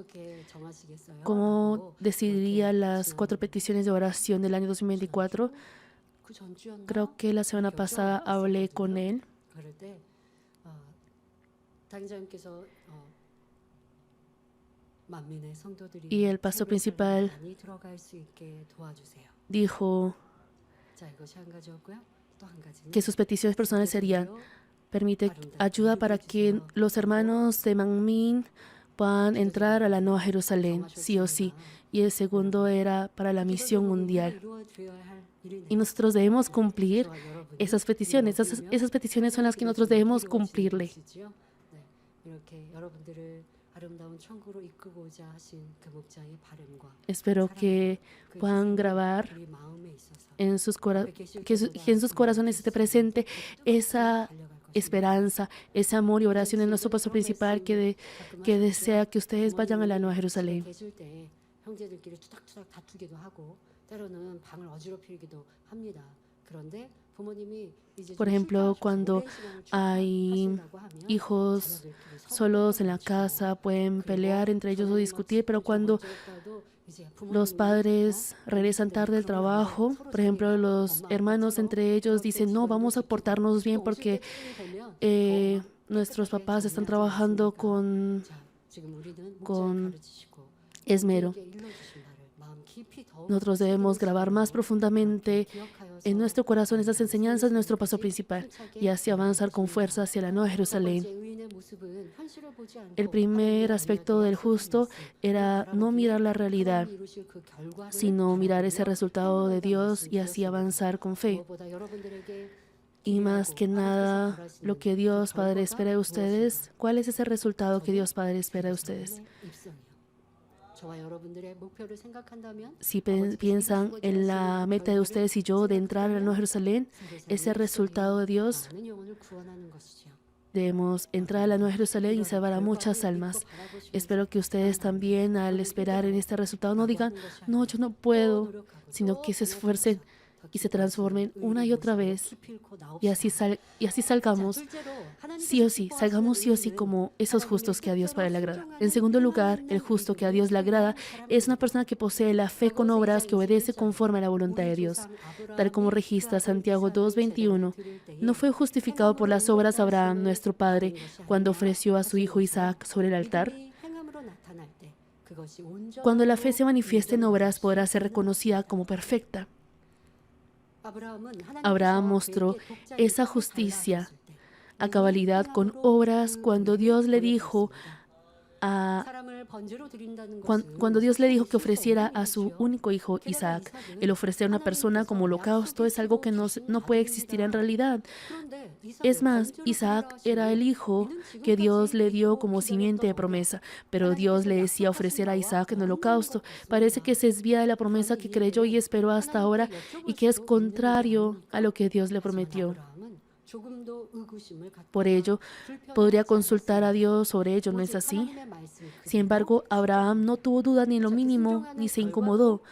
¿cómo decidiría las 4 peticiones de oración del año 2024? Creo que la semana pasada hablé con él. Y el pastor principal dijo que sus peticiones personales serían: permite ayuda para que los hermanos de Manmin puedan entrar a la Nueva Jerusalén, sí o sí. Y el segundo era para la misión mundial. Y nosotros debemos cumplir esas peticiones. Esas peticiones son las que nosotros debemos cumplirle. Espero que puedan grabar en sus corazones esté presente esa esperanza, ese amor y oración en nuestro pastor principal que desea que ustedes vayan a la Nueva Jerusalén. Por ejemplo, cuando hay hijos solos en la casa, pueden pelear entre ellos o discutir, pero cuando los padres regresan tarde del trabajo, por ejemplo, los hermanos entre ellos dicen: no, vamos a portarnos bien porque nuestros papás están trabajando con esmero. Nosotros debemos grabar más profundamente en nuestro corazón esas enseñanzas de nuestro paso principal y así avanzar con fuerza hacia la Nueva Jerusalén. El primer aspecto del justo era no mirar la realidad, sino mirar ese resultado de Dios y así avanzar con fe. Y más que nada, lo que Dios Padre espera de ustedes, ¿cuál es ese resultado que Dios Padre espera de ustedes? Si piensan en la meta de ustedes y yo de entrar a la Nueva Jerusalén, ese resultado de Dios, debemos entrar a la Nueva Jerusalén y salvar a muchas almas. Espero que ustedes también, al esperar en este resultado, no digan: no, yo no puedo, sino que se esfuercen y se transformen una y otra vez y así salgamos sí o sí, salgamos sí o sí como esos justos que a Dios Padre le agrada. En segundo lugar, el justo que a Dios le agrada es una persona que posee la fe con obras, que obedece conforme a la voluntad de Dios. Tal como registra Santiago 2:21, no fue justificado por las obras Abraham, nuestro padre, cuando ofreció a su hijo Isaac sobre el altar. Cuando la fe se manifiesta en obras, podrá ser reconocida como perfecta. Abraham mostró esa justicia a cabalidad con obras cuando Dios le dijo que ofreciera a su único hijo Isaac. El ofrecer a una persona como holocausto es algo que no puede existir en realidad. Es más, Isaac era el hijo que Dios le dio como simiente de promesa, pero Dios le decía ofrecer a Isaac en holocausto. Parece que se desvía de la promesa que creyó y esperó hasta ahora y que es contrario a lo que Dios le prometió. Por ello, podría consultar a Dios sobre ello, ¿no es así? Sin embargo, Abraham no tuvo duda ni en lo mínimo, ni se incomodó.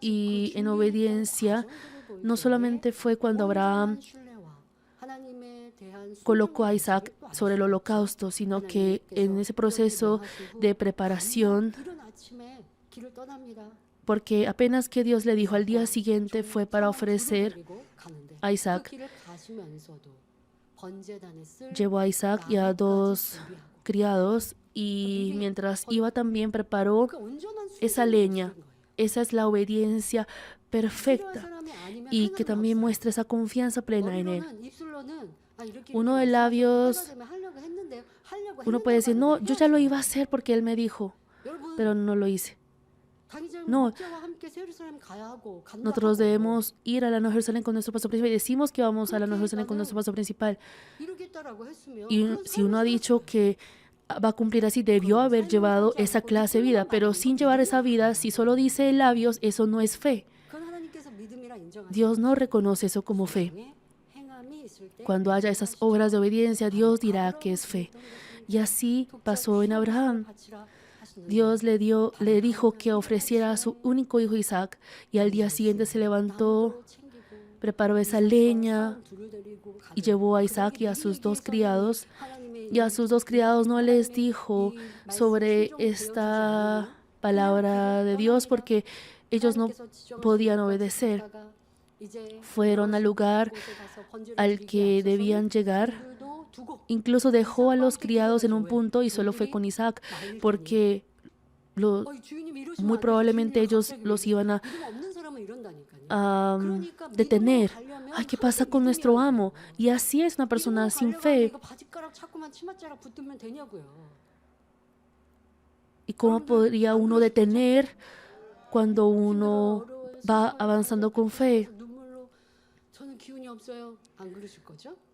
Y en obediencia, no solamente fue cuando Abraham colocó a Isaac sobre el holocausto, sino que en ese proceso de preparación, porque apenas que Dios le dijo al día siguiente, fue para ofrecer a Isaac. Llevó a Isaac y a 2 criados y mientras iba también preparó esa leña. Esa es la obediencia perfecta y que también muestra esa confianza plena en Él. Uno de labios, uno puede decir: no, yo ya lo iba a hacer porque Él me dijo, pero no lo hice. No, nosotros debemos ir a la Nueva Jerusalén con nuestro pastor principal y decimos que vamos a la Nueva Jerusalén con nuestro pastor principal. Y si uno ha dicho que va a cumplir así, debió haber llevado esa clase de vida, pero sin llevar esa vida, si solo dice labios, eso no es fe. Dios no reconoce eso como fe. Cuando haya esas obras de obediencia, Dios dirá que es fe. Y así pasó en Abraham. Dios le dijo que ofreciera a su único hijo Isaac, y al día siguiente se levantó, preparó esa leña y llevó a Isaac y a sus dos criados. Y a sus dos criados no les dijo sobre esta palabra de Dios porque ellos no podían obedecer. Fueron al lugar al que debían llegar. Incluso dejó a los criados en un punto y solo fue con Isaac porque muy probablemente ellos los iban a detener. Ay, ¿qué pasa con nuestro amo? Y así es una persona sin fe. ¿Y cómo podría uno detener cuando uno va avanzando con fe?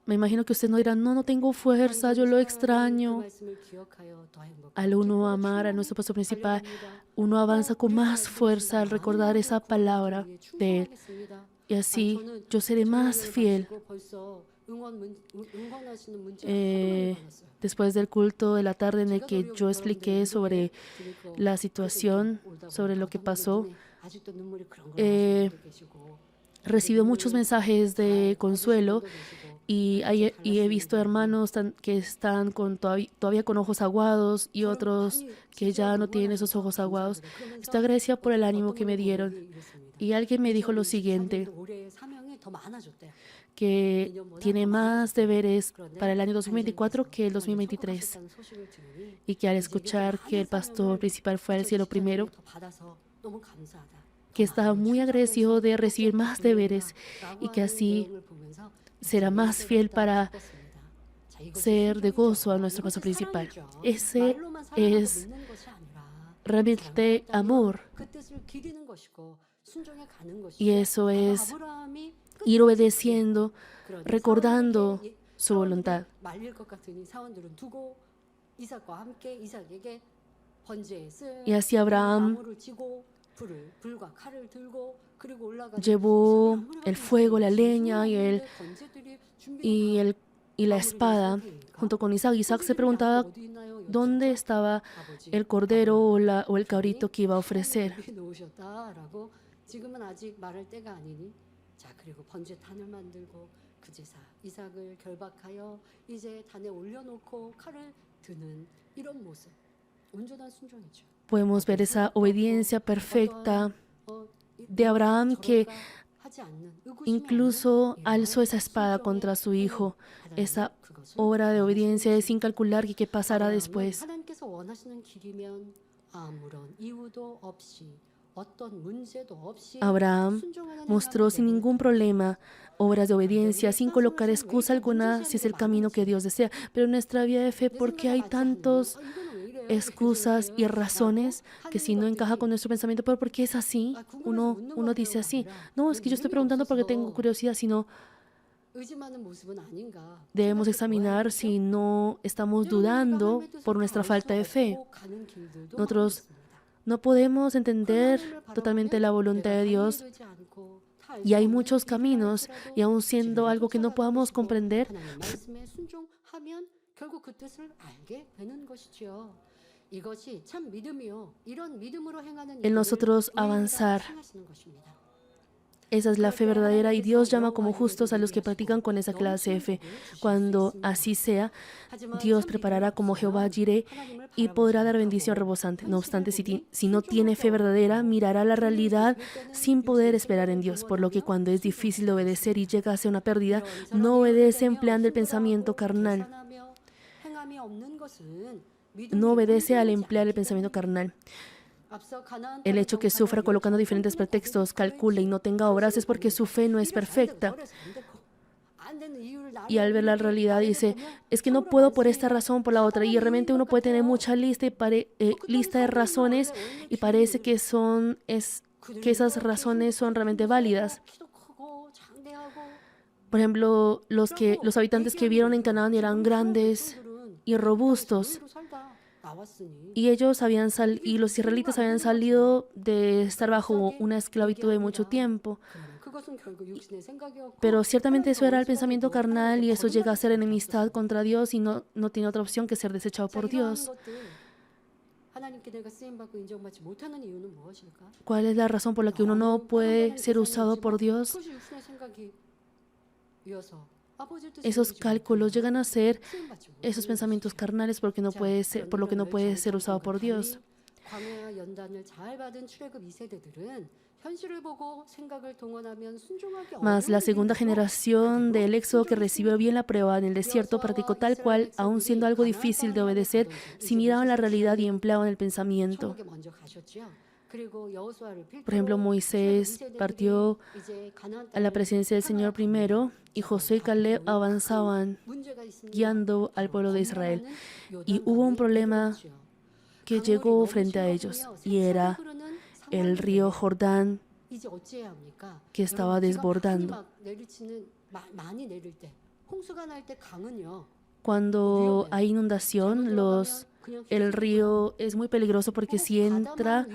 Me imagino que usted no dirá, no tengo fuerza, yo lo extraño. Al uno amar a nuestro pastor principal, uno avanza con más fuerza al recordar esa palabra de él. Y así yo seré más fiel. Después del culto de la tarde en el que yo expliqué sobre la situación, sobre lo que pasó, recibió muchos mensajes de consuelo y he visto hermanos que están todavía con ojos aguados y otros que ya no tienen esos ojos aguados. Estoy agradecida por el ánimo que me dieron. Y alguien me dijo lo siguiente, que tiene más deberes para el año 2024 que el 2023. Y que al escuchar que el pastor principal fue al cielo primero, que estaba muy agradecido de recibir más deberes y que así será más fiel para ser de gozo a nuestro pastor principal. Ese es realmente amor. Y eso es ir obedeciendo, recordando su voluntad. Y así Abraham llevó el fuego, la leña y la espada junto con Isaac. Isaac se preguntaba dónde estaba el cordero o el cabrito que iba a ofrecer. Podemos ver esa obediencia perfecta de Abraham que incluso alzó esa espada contra su hijo. Esa obra de obediencia es sin calcular qué pasará después. Abraham mostró sin ningún problema obras de obediencia, sin colocar excusa alguna si es el camino que Dios desea. Pero en nuestra vida de fe, ¿por qué hay tantas excusas y razones que si no encaja con nuestro pensamiento? ¿Pero por qué es así? Uno dice así, no, es que yo estoy preguntando porque tengo curiosidad, sino debemos examinar si no estamos dudando por nuestra falta de fe. Nosotros no podemos entender totalmente la voluntad de Dios y hay muchos caminos y aun siendo algo que no podamos comprender, en nosotros avanzar. Esa es la fe verdadera y Dios llama como justos a los que practican con esa clase de fe. Cuando así sea, Dios preparará como Jehová Jireh y podrá dar bendición rebosante. No obstante, si no tiene fe verdadera, mirará la realidad sin poder esperar en Dios. Por lo que cuando es difícil de obedecer y llega a ser una pérdida, no obedece empleando el pensamiento carnal. No obedece al emplear el pensamiento carnal. El hecho que sufra colocando diferentes pretextos, calcule y no tenga obras es porque su fe no es perfecta. Y al ver la realidad dice, es que no puedo por esta razón, por la otra. Y realmente uno puede tener mucha lista, lista de razones y parece que que esas razones son realmente válidas. Por ejemplo, los habitantes que vieron en Canaán eran grandes y robustos. Y y los israelitas habían salido de estar bajo una esclavitud de mucho tiempo. Pero ciertamente eso era el pensamiento carnal y eso llega a ser enemistad contra Dios y no tiene otra opción que ser desechado por Dios. ¿Cuál es la razón por la que uno no puede ser usado por Dios? Esos cálculos llegan a ser esos pensamientos carnales por lo que no puede ser usado por Dios. Mas la segunda generación del Éxodo que recibió bien la prueba en el desierto practicó tal cual, aun siendo algo difícil de obedecer, si miraban la realidad y empleaban el pensamiento. Por ejemplo, Moisés partió a la presencia del Señor primero y Josué y Caleb avanzaban guiando al pueblo de Israel. Y hubo un problema que llegó frente a ellos y era el río Jordán que estaba desbordando. Cuando hay inundación, el río es muy peligroso porque si entra,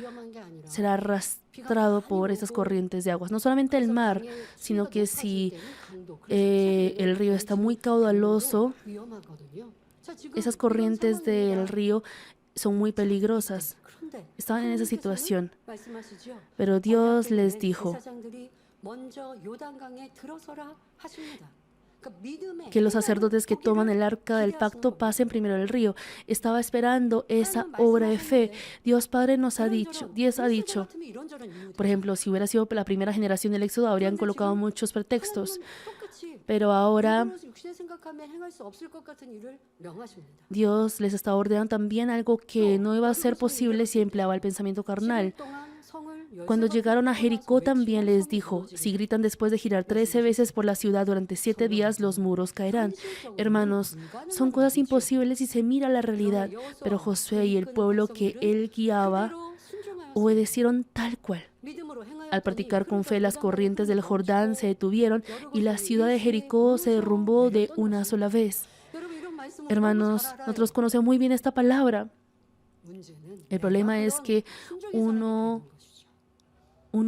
será arrastrado por esas corrientes de aguas. No solamente el mar, sino que si el río está muy caudaloso, esas corrientes del río son muy peligrosas. Estaban en esa situación. Pero Dios les dijo que los sacerdotes que toman el arca del pacto pasen primero el río. Estaba esperando esa obra de fe. Dios ha dicho, por ejemplo, si hubiera sido la primera generación del Éxodo, habrían colocado muchos pretextos. Pero ahora Dios les está ordenando también algo que no iba a ser posible si empleaba el pensamiento carnal. Cuando llegaron a Jericó también les dijo, si gritan después de girar 13 veces por la ciudad durante 7 días, los muros caerán. Hermanos, son cosas imposibles si se mira la realidad, pero Josué y el pueblo que él guiaba obedecieron tal cual. Al practicar con fe, las corrientes del Jordán se detuvieron y la ciudad de Jericó se derrumbó de una sola vez. Hermanos, nosotros conocemos muy bien esta palabra. El problema es que uno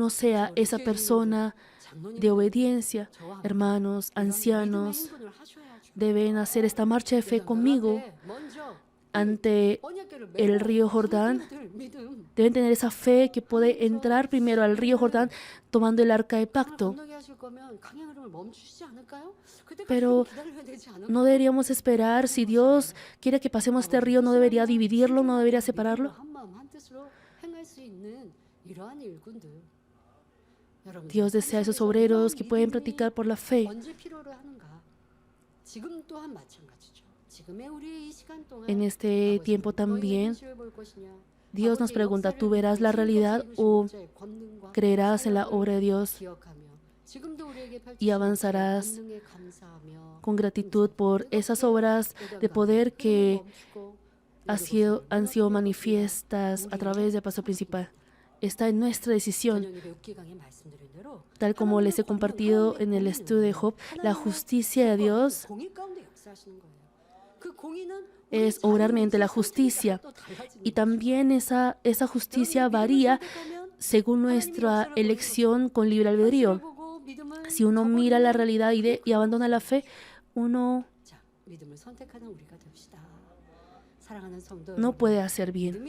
sea esa persona de obediencia. Hermanos, ancianos, deben hacer esta marcha de fe conmigo ante el río Jordán. Deben tener esa fe que puede entrar primero al río Jordán tomando el arca de pacto. Pero no deberíamos esperar. Si Dios quiere que pasemos este río, no debería dividirlo, no debería separarlo. Dios desea esos obreros que pueden practicar por la fe. En este tiempo también, Dios nos pregunta, ¿tú verás la realidad o creerás en la obra de Dios y avanzarás con gratitud por esas obras de poder que han sido manifiestas a través del paso principal? Está en nuestra decisión. Tal como les he compartido en el estudio de Job, la justicia de Dios es obrar mediante la justicia. Y también esa justicia varía según nuestra elección con libre albedrío. Si uno mira la realidad y abandona la fe, uno no puede hacer bien.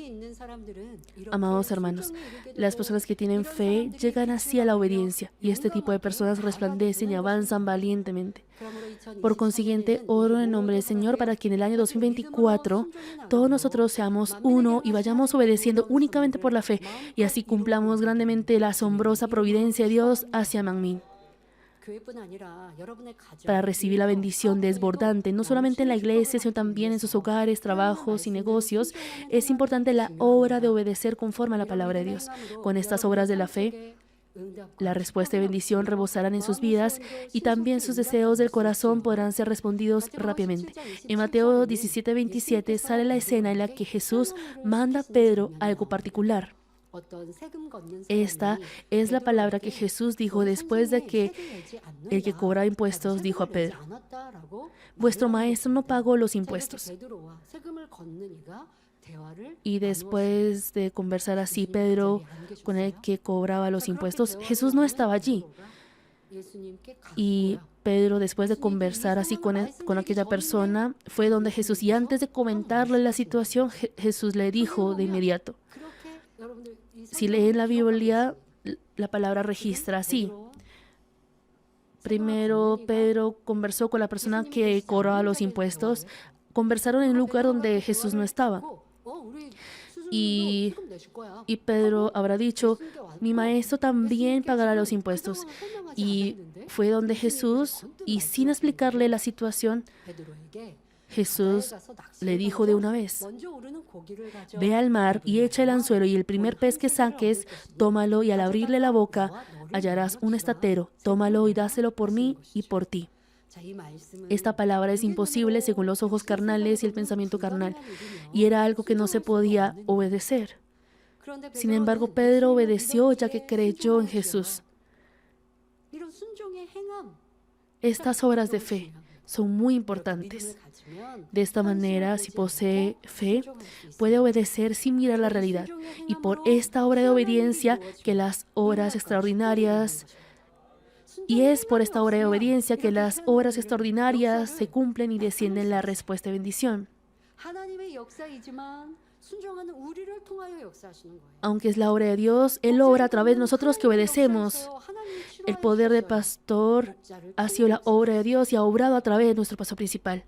Amados hermanos, las personas que tienen fe llegan así a la obediencia y este tipo de personas resplandecen y avanzan valientemente. Por consiguiente, oro en el nombre del Señor para que en el año 2024 todos nosotros seamos uno y vayamos obedeciendo únicamente por la fe y así cumplamos grandemente la asombrosa providencia de Dios hacia Manmin. Para recibir la bendición desbordante, no solamente en la iglesia, sino también en sus hogares, trabajos y negocios, es importante la obra de obedecer conforme a la palabra de Dios. Con estas obras de la fe, La respuesta de bendición rebosarán en sus vidas y también sus deseos del corazón podrán ser respondidos rápidamente. En Mateo 17:27 sale la escena en la que Jesús manda a Pedro algo particular. Esta es la palabra que Jesús dijo después de que el que cobraba impuestos dijo a Pedro: vuestro maestro no pagó los impuestos. Y después de conversar así, Pedro, con el que cobraba los impuestos, Jesús no estaba allí. Y Pedro, después de conversar así con aquella persona, fue donde Jesús. Y antes de comentarle la situación, Jesús le dijo de inmediato. Si leen la Biblia, la palabra registra así. Primero, Pedro conversó con la persona que cobraba los impuestos. Conversaron en un lugar donde Jesús no estaba. Y Pedro habrá dicho: mi maestro también pagará los impuestos. Y fue donde Jesús, y sin explicarle la situación, Jesús le dijo de una vez: ve al mar y echa el anzuelo, y el primer pez que saques, tómalo, y al abrirle la boca hallarás un estatero. Tómalo y dáselo por mí y por ti. Esta palabra es imposible según los ojos carnales y el pensamiento carnal, y era algo que no se podía obedecer. Sin embargo, Pedro obedeció ya que creyó en Jesús. Estas obras de fe son muy importantes. De esta manera, si posee fe, puede obedecer sin mirar la realidad. Y por esta obra de obediencia que las obras extraordinarias se cumplen y descienden la respuesta de bendición. Aunque es la obra de Dios, Él obra a través de nosotros que obedecemos. El poder del pastor ha sido la obra de Dios y ha obrado a través de nuestro pastor principal.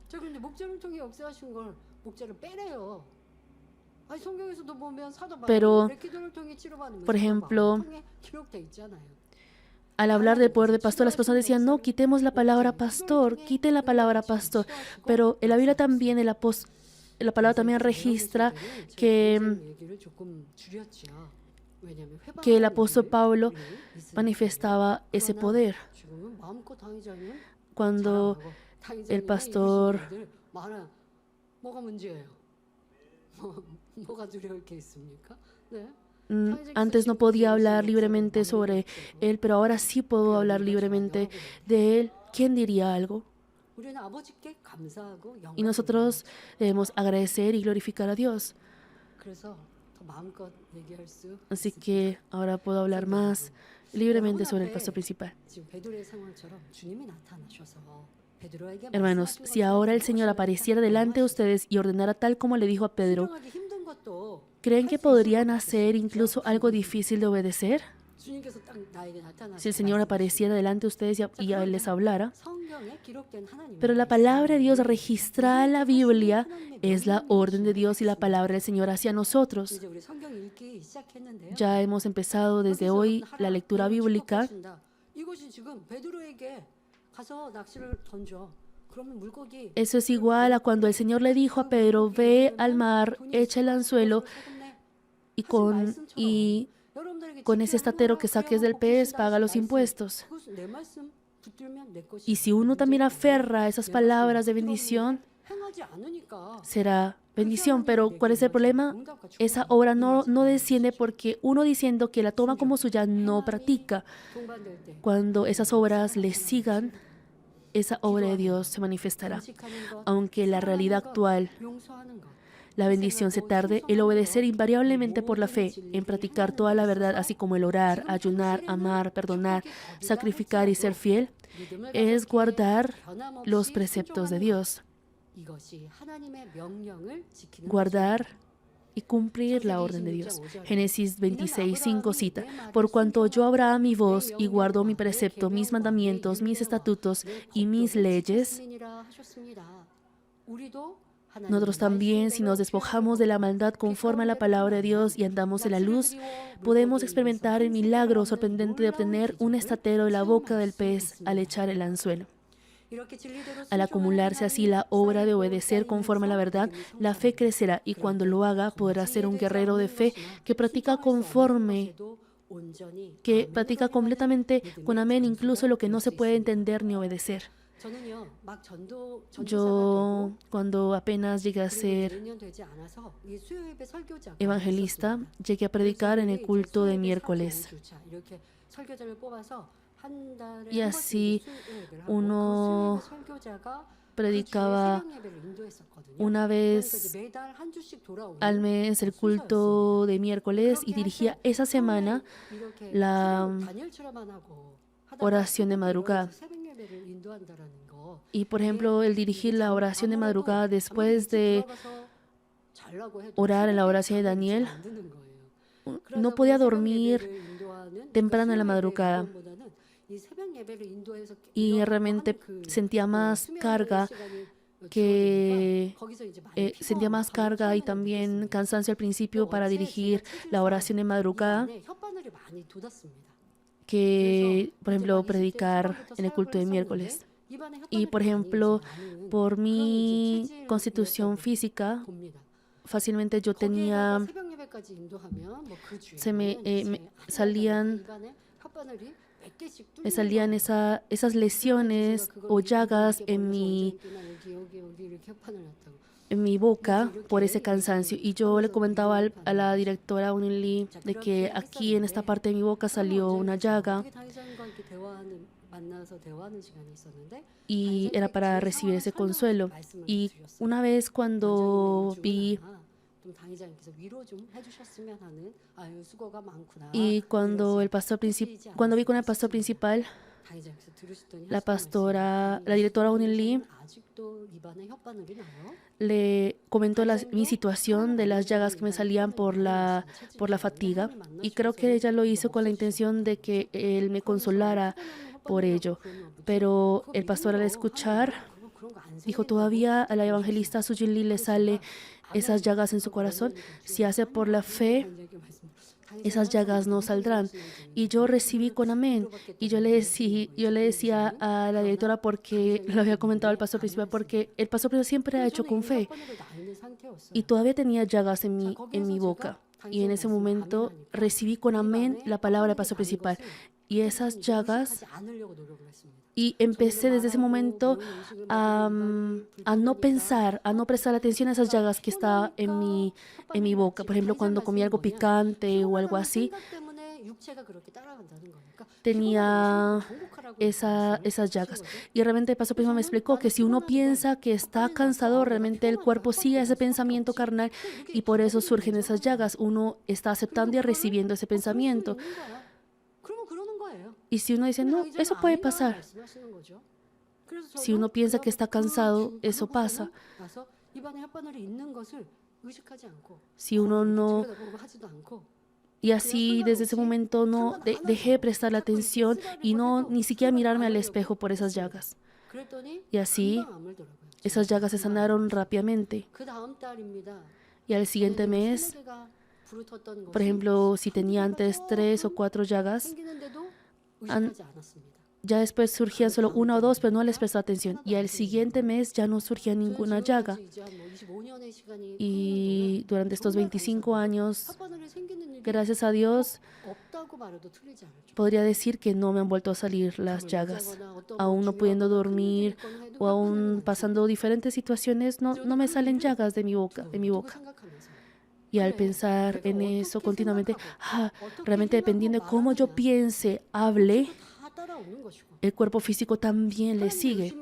Pero, por ejemplo, al hablar del poder del pastor, las personas decían: no, quitemos la palabra pastor, quiten la palabra pastor. Pero en la Biblia también, la palabra también registra que el apóstol Pablo manifestaba ese poder. Cuando el pastor antes no podía hablar libremente sobre él, pero ahora sí puedo hablar libremente de él. ¿Quién diría algo? Y nosotros debemos agradecer y glorificar a Dios. Así que ahora puedo hablar más libremente sobre el pastor principal. Hermanos, si ahora el Señor apareciera delante de ustedes y ordenara tal como le dijo a Pedro, ¿creen que podrían hacer incluso algo difícil de obedecer? Si el Señor apareciera delante de ustedes y les hablara. Pero la palabra de Dios registrada en la Biblia es la orden de Dios y la palabra del Señor hacia nosotros. Ya hemos empezado desde hoy la lectura bíblica. Eso es igual a cuando el Señor le dijo a Pedro: ve al mar, echa el anzuelo, y con ese estatero que saques del pez, paga los impuestos. Y si uno también aferra a esas palabras de bendición, será bendición. Pero ¿cuál es el problema? Esa obra no desciende porque uno, diciendo que la toma como suya, no practica. Cuando esas obras le sigan, esa obra de Dios se manifestará. Aunque la realidad actual, la bendición se tarde, el obedecer invariablemente por la fe, en practicar toda la verdad, así como el orar, ayunar, amar, perdonar, sacrificar y ser fiel, es guardar los preceptos de Dios. Guardar y cumplir la orden de Dios. Génesis 26:5 cita: por cuanto oyó Abraham mi voz y guardó mi precepto, mis mandamientos, mis estatutos y mis leyes. Nosotros también, si nos despojamos de la maldad conforme a la palabra de Dios y andamos en la luz, podemos experimentar el milagro sorprendente de obtener un estatero de la boca del pez al echar el anzuelo. Al acumularse así la obra de obedecer conforme a la verdad, la fe crecerá, y cuando lo haga podrá ser un guerrero de fe que practica conforme que practica completamente con amén incluso lo que no se puede entender ni obedecer. Yo, cuando apenas llegué a ser evangelista, llegué a predicar en el culto de miércoles. Y así uno predicaba una vez al mes el culto de miércoles y dirigía esa semana la oración de madrugada. Y por ejemplo, el dirigir la oración de madrugada después de orar en la oración de Daniel, no podía dormir temprano en la madrugada y realmente sentía más carga y también cansancio al principio para dirigir la oración de madrugada que, por ejemplo, predicar en el culto de miércoles. Y, por ejemplo, por mi constitución física, fácilmente yo tenía, me salían esas lesiones o llagas en mi boca por ese cansancio. Y yo le comentaba a la directora Unili de que aquí en esta parte de mi boca salió una llaga y era para recibir ese consuelo. Y una vez cuando vi cuando vi con el pastor principal, la directora Unili le comentó mi situación de las llagas que me salían por la fatiga, y creo que ella lo hizo con la intención de que él me consolara por ello. Pero el pastor, al escuchar, dijo: todavía a la evangelista Sujin Lee le sale esas llagas en su corazón. Si hace por la fe, esas llagas no saldrán. Y yo recibí con amén. Y yo le decía a la directora, porque lo había comentado al pastor principal, porque el pastor principal siempre ha hecho con fe. Y todavía tenía llagas en mi boca. Y en ese momento recibí con amén la palabra del pastor principal. Y esas llagas, y empecé desde ese momento a no pensar, a no prestar atención a esas llagas que estaban en mi boca. Por ejemplo, cuando comí algo picante o algo así, tenía esas llagas. Y realmente el pastor principal me explicó que si uno piensa que está cansado, realmente el cuerpo sigue ese pensamiento carnal y por eso surgen esas llagas. Uno está aceptando y recibiendo ese pensamiento. Y si uno dice: no, eso puede pasar. Si uno piensa que está cansado, eso pasa. Si uno no... Y así desde ese momento no dejé de prestarle atención y ni siquiera mirarme al espejo por esas llagas. Y así esas llagas se sanaron rápidamente. Y al siguiente mes, por ejemplo, si tenía antes 3 o 4 llagas, ya después surgían solo 1 o 2, pero no les prestó atención. Y al siguiente mes ya no surgía ninguna llaga. Y durante estos 25 años, gracias a Dios, podría decir que no me han vuelto a salir las llagas. Aún no pudiendo dormir o aún pasando diferentes situaciones, no me salen llagas de mi boca. Y al pensar en eso continuamente, realmente dependiendo de cómo yo piense, hable, el cuerpo físico también le sigue.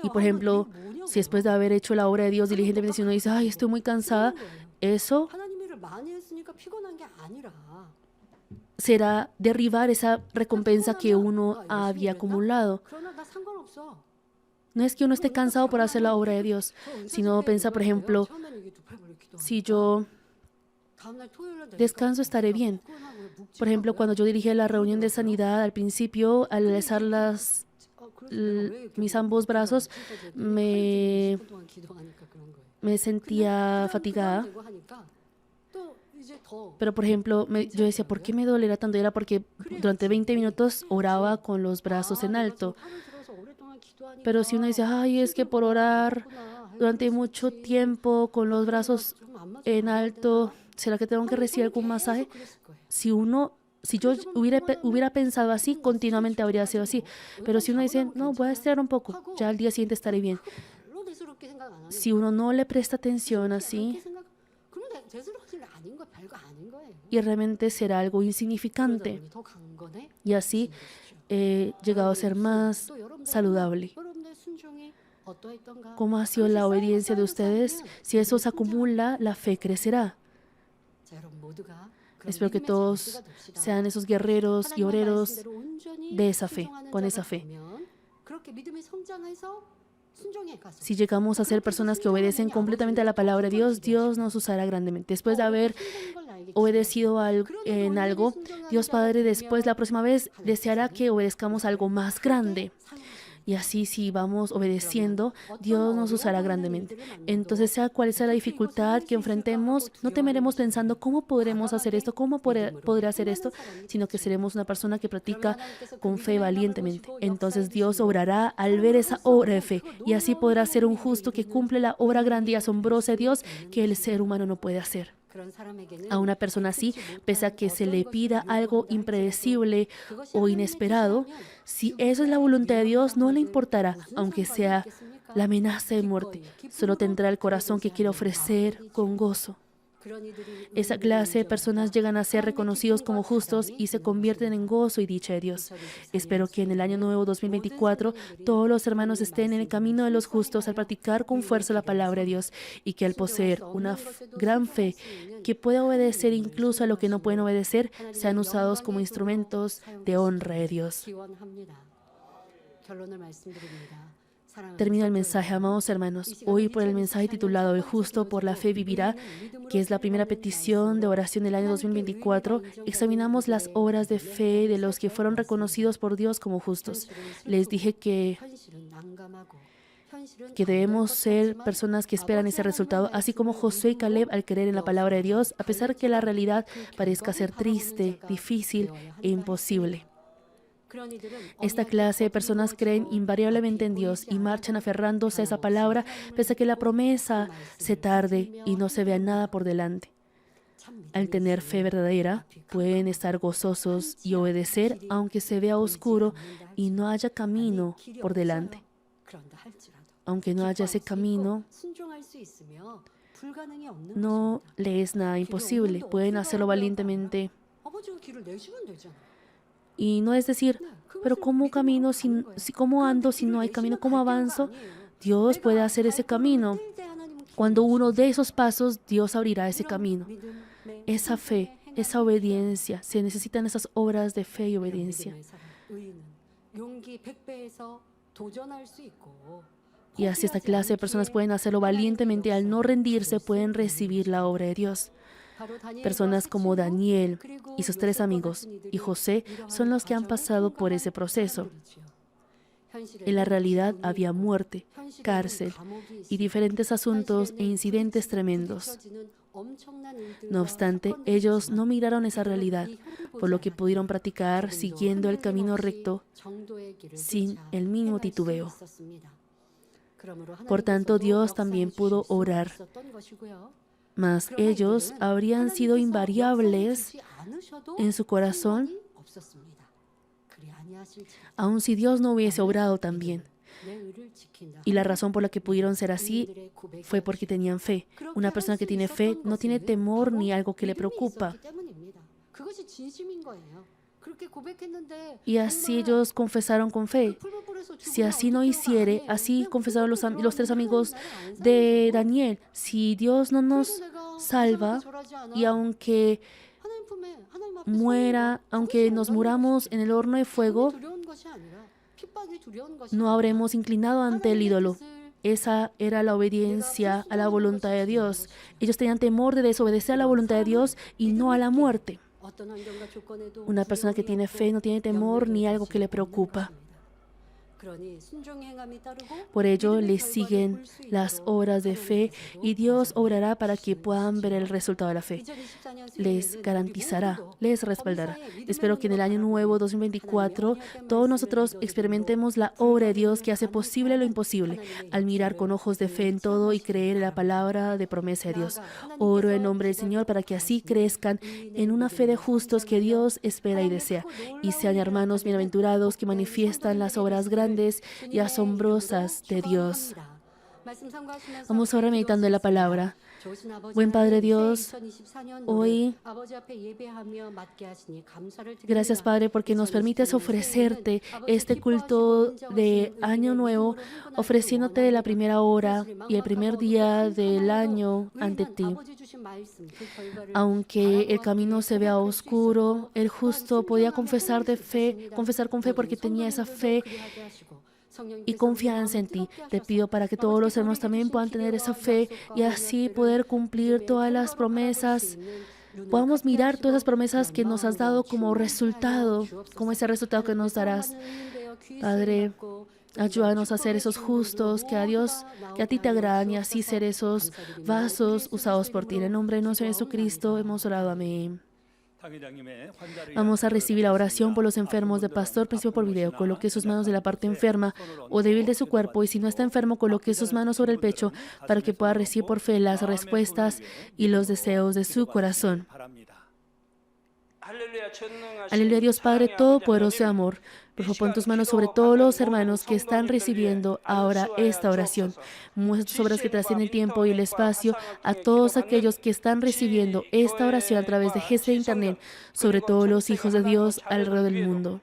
Y por ejemplo, si después de haber hecho la obra de Dios diligentemente, si uno dice: ay, estoy muy cansada, eso será derribar esa recompensa que uno había acumulado. No es que uno esté cansado por hacer la obra de Dios, sino piensa, por ejemplo, si yo descanso, estaré bien. Por ejemplo, cuando yo dirigí la reunión de sanidad, al principio, al alzar mis ambos brazos, me sentía fatigada. Pero, por ejemplo, yo decía: ¿por qué me dolerá tanto? Era porque durante 20 minutos oraba con los brazos en alto. Pero si uno dice: ay, es que por orar durante mucho tiempo con los brazos en alto ¿será que tengo que recibir algún masaje?
그랬을 거예요.
Si yo hubiera pensado así, continuamente habría sido así. Pero si uno dice, no, voy a estirar un poco, ya al día siguiente estaré bien.
별로 대수롭게 생각 안 하니까.
Si uno no le presta atención así,
그럼 대수롭지 아닌 거 별거 아닌 거예요.
y realmente será algo
그러다
insignificante.
보니 더 강건해.
Y así he llegado a ser más
또 여러분들
saludable.
여러분의 순종이 어떠했던가?
¿Cómo ha sido la obediencia de ustedes? Si eso se acumula, la fe crecerá.
자, 여러분 모두가 그런
Espero que
믿음의
todos
장치가 됩시다.
sean esos guerreros y
하나님의
obreros
말씀대로 온전히
de esa fe,
순종하는
con
자가
esa fe.
되면 그렇게 믿음이 성장해서 순종에 가서
Si llegamos a ser personas que obedecen completamente a la palabra de Dios, Dios nos usará grandemente. Después de haber obedecido en algo, Dios Padre después la próxima vez deseará que obedezcamos algo más grande. Y así si vamos obedeciendo, Dios nos usará grandemente. Entonces, sea cual sea la dificultad que enfrentemos, no temeremos pensando cómo podremos hacer esto, cómo podré hacer esto, sino que seremos una persona que practica con fe valientemente. Entonces Dios obrará al ver esa obra de fe y así podrá ser un justo que cumple la obra grande y asombrosa de Dios que el ser humano no puede hacer. A una persona así, pese a que se le pida algo impredecible o inesperado, si eso es la voluntad de Dios, no le importará, aunque sea la amenaza de muerte. Solo tendrá el corazón que quiere ofrecer con gozo. Esa clase de personas llegan a ser reconocidos como justos y se convierten en gozo y dicha de Dios. Espero que en el año nuevo 2024 todos los hermanos estén en el camino de los justos al practicar con fuerza la palabra de Dios y que al poseer una gran fe que pueda obedecer incluso a lo que no pueden obedecer, sean usados como instrumentos de honra de Dios. Termino el mensaje, amados hermanos. Hoy por el mensaje titulado El justo por la fe vivirá, que es la primera petición de oración del año 2024, examinamos las obras de fe de los que fueron reconocidos por Dios como justos. Les dije que debemos ser personas que esperan ese resultado, así como Josué y Caleb al creer en la palabra de Dios, a pesar que la realidad parezca ser triste, difícil e imposible. Esta clase de personas creen invariablemente en Dios y marchan aferrándose a esa palabra, pese a que la promesa se tarde y no se vea nada por delante. Al tener fe verdadera, pueden estar gozosos y obedecer aunque se vea oscuro y no haya camino por delante. Aunque no haya ese camino, no le es nada imposible. Pueden hacerlo valientemente. Y no es decir, pero ¿cómo camino cómo ando si no hay camino? ¿Cómo avanzo? Dios puede hacer ese camino. Cuando uno dé esos pasos, Dios abrirá ese camino. Esa fe, esa obediencia, se necesitan esas obras de fe y obediencia. Y así esta clase de personas pueden hacerlo valientemente. Al no rendirse, pueden recibir la obra de Dios. Personas como Daniel y sus 3 amigos y José son los que han pasado por ese proceso. En la realidad había muerte, cárcel y diferentes asuntos e incidentes tremendos. No obstante, ellos no miraron esa realidad, por lo que pudieron practicar siguiendo el camino recto sin el mínimo titubeo. Por tanto, Dios también pudo orar. Mas ellos habrían sido invariables en su corazón, aun si Dios no hubiese obrado también. Y la razón por la que pudieron ser así fue porque tenían fe. Una persona que tiene fe no tiene temor ni algo que le preocupa. Y así ellos confesaron con fe. Si así no hiciere, así confesaron los 3 amigos de Daniel. Si Dios no nos salva y aunque nos muramos en el horno de fuego, no habremos inclinado ante el ídolo. Esa era la obediencia a la voluntad de Dios. Ellos tenían temor de desobedecer a la voluntad de Dios y no a la muerte. Una persona que tiene fe no tiene temor ni algo que le preocupa. Por ello, les siguen las obras de fe y Dios obrará para que puedan ver el resultado de la fe. Les garantizará, les respaldará. Espero que en el año nuevo 2024 todos nosotros experimentemos la obra de Dios que hace posible lo imposible al mirar con ojos de fe en todo y creer en la palabra de promesa de Dios. Oro en nombre del Señor para que así crezcan en una fe de justos que Dios espera y desea y sean hermanos bienaventurados que manifiestan las obras grandes y asombrosas de Dios. Vamos ahora meditando en la palabra. Buen Padre Dios, hoy, gracias Padre porque nos permites ofrecerte este culto de Año Nuevo, ofreciéndote la primera hora y el primer día del año ante ti. Aunque el camino se vea oscuro, el justo podía confesar con fe porque tenía esa fe y confianza en ti. Te pido para que todos los hermanos también puedan tener esa fe y así poder cumplir todas las promesas. Podamos mirar todas las promesas que nos has dado como resultado, como ese resultado que nos darás. Padre, ayúdanos a ser esos justos que a ti te agradan y así ser esos vasos usados por ti. En el nombre de nuestro Jesucristo hemos orado. Amén. Vamos a recibir la oración por los enfermos de pastor, principio por video. Coloque sus manos de la parte enferma o débil de su cuerpo y si no está enfermo, coloque sus manos sobre el pecho para que pueda recibir por fe las respuestas y los deseos de su corazón. Aleluya, Dios Padre Todopoderoso y amor. Por favor, pon tus manos sobre todos los hermanos que están recibiendo ahora esta oración. Muestra tus obras que trascienden el tiempo y el espacio a todos aquellos que están recibiendo esta oración a través de GC de Internet, sobre todo los hijos de Dios alrededor del mundo.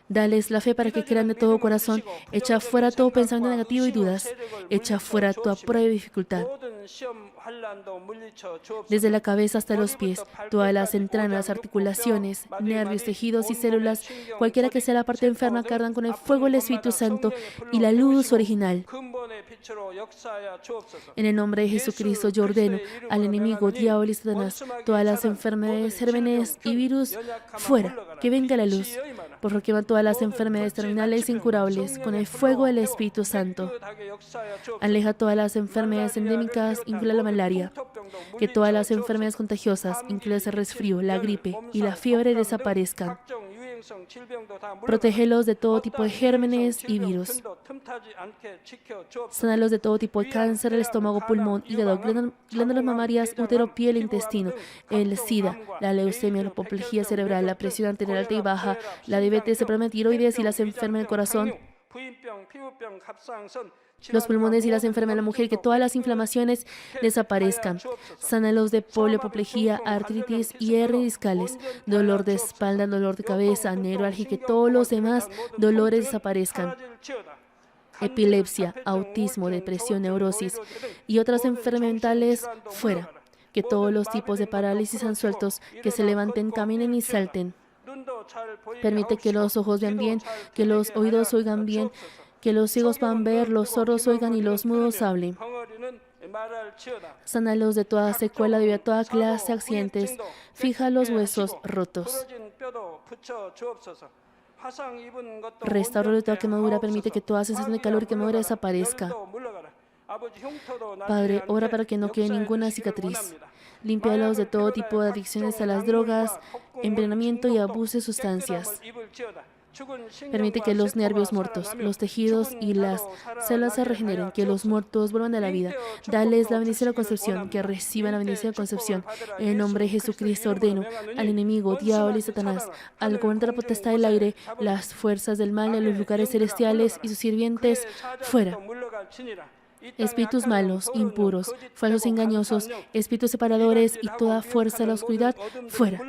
Dales la fe para que crean de todo corazón. Echa fuera todo pensamiento negativo y dudas. Echa fuera toda prueba y dificultad. Desde la cabeza hasta los pies, todas las entrañas, articulaciones, nervios, tejidos y células, cualquiera que sea la parte enferma, cargan con el fuego del Espíritu Santo y la luz original. En el nombre de Jesucristo yo ordeno al enemigo, diablo y Satanás, todas las enfermedades, gérmenes y virus, fuera, que venga la luz. Por favor, quema todas las enfermedades terminales e incurables con el fuego del Espíritu Santo. Aleja todas las enfermedades endémicas, incluida la malaria. Que todas las enfermedades contagiosas, incluidas el resfrío, la gripe y la fiebre, desaparezcan. Protégelos de todo tipo de gérmenes y virus. Sánalos de todo tipo de cáncer, el estómago, pulmón, hígado, glándulas mamarias, útero, piel e intestino, el SIDA, la leucemia, la apoplejía cerebral, la presión arterial alta y baja, la diabetes, el problema de tiroides y las enfermedades del corazón, los pulmones y las enfermedades de la mujer, que todas las inflamaciones desaparezcan. Sánalos de polio, apoplejía, artritis y hernias discales, dolor de espalda, dolor de cabeza, neuralgia, que todos los demás dolores desaparezcan. Epilepsia, autismo, depresión, neurosis y otras enfermedades mentales, fuera. Que todos los tipos de parálisis sean sueltos, que se levanten, caminen y salten. Permite que los ojos vean bien, que los oídos oigan bien, que los ciegos puedan ver, los sordos oigan y los mudos hablen. Sánalos de toda secuela debido a toda clase de accidentes. Fija los huesos rotos. Restaura de toda quemadura. Permite que toda sensación de calor y quemadura desaparezca. Padre, ora para que no quede ninguna cicatriz. Límpialos de todo tipo de adicciones a las drogas, envenenamiento y abuso de sustancias. Permite que los nervios muertos, los tejidos y las células se regeneren, que los muertos vuelvan a la vida. Dales la bendición de la concepción, que reciban la bendición de concepción. En el nombre de Jesucristo ordeno al enemigo, diablo y Satanás, al gobernador de la potestad del aire, las fuerzas del mal en los lugares celestiales y sus sirvientes, fuera. Espíritus malos, impuros, falsos engañosos, espíritus separadores y toda fuerza de la oscuridad, fuera.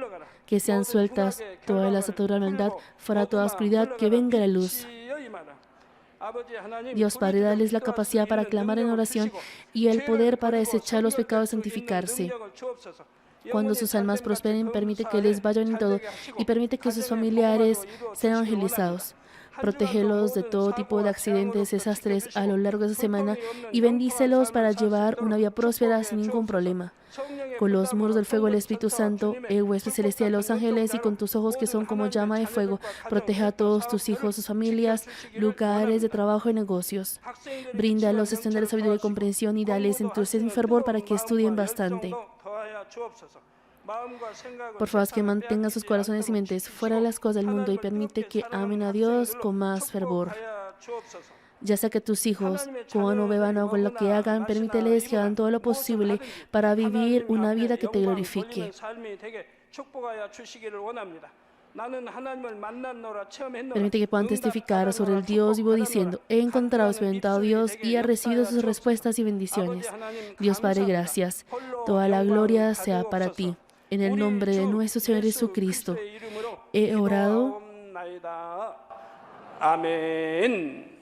Que sean sueltas todas las ataduras de la maldad, fuera toda oscuridad, que venga la luz. Dios Padre, dales la capacidad para clamar en oración y el poder para desechar los pecados y santificarse. Cuando sus almas prosperen, permite que les vayan en todo y permite que sus familiares sean evangelizados. Protégelos de todo tipo de accidentes, desastres a lo largo de esta semana y bendícelos para llevar una vida próspera sin ningún problema. Con los muros del fuego del Espíritu Santo, el huésped celestial de los ángeles y con tus ojos que son como llama de fuego, protege a todos tus hijos, sus familias, lugares de trabajo y negocios. Bríndalos extender sabiduría y comprensión y dales entusiasmo y fervor para que estudien bastante. Por favor, que mantengan sus corazones y mentes fuera de las cosas del mundo y permite que amen a Dios con más fervor. Ya sea que tus hijos coman o beban o lo que hagan, permíteles que hagan todo lo posible para vivir una vida que te glorifique. Permite que puedan testificar sobre el Dios vivo diciendo: he encontrado, experimentado a Dios y he recibido sus respuestas y bendiciones. Dios Padre, gracias. Toda la gloria sea para ti. En el nombre de nuestro Señor Jesucristo he orado.
아멘.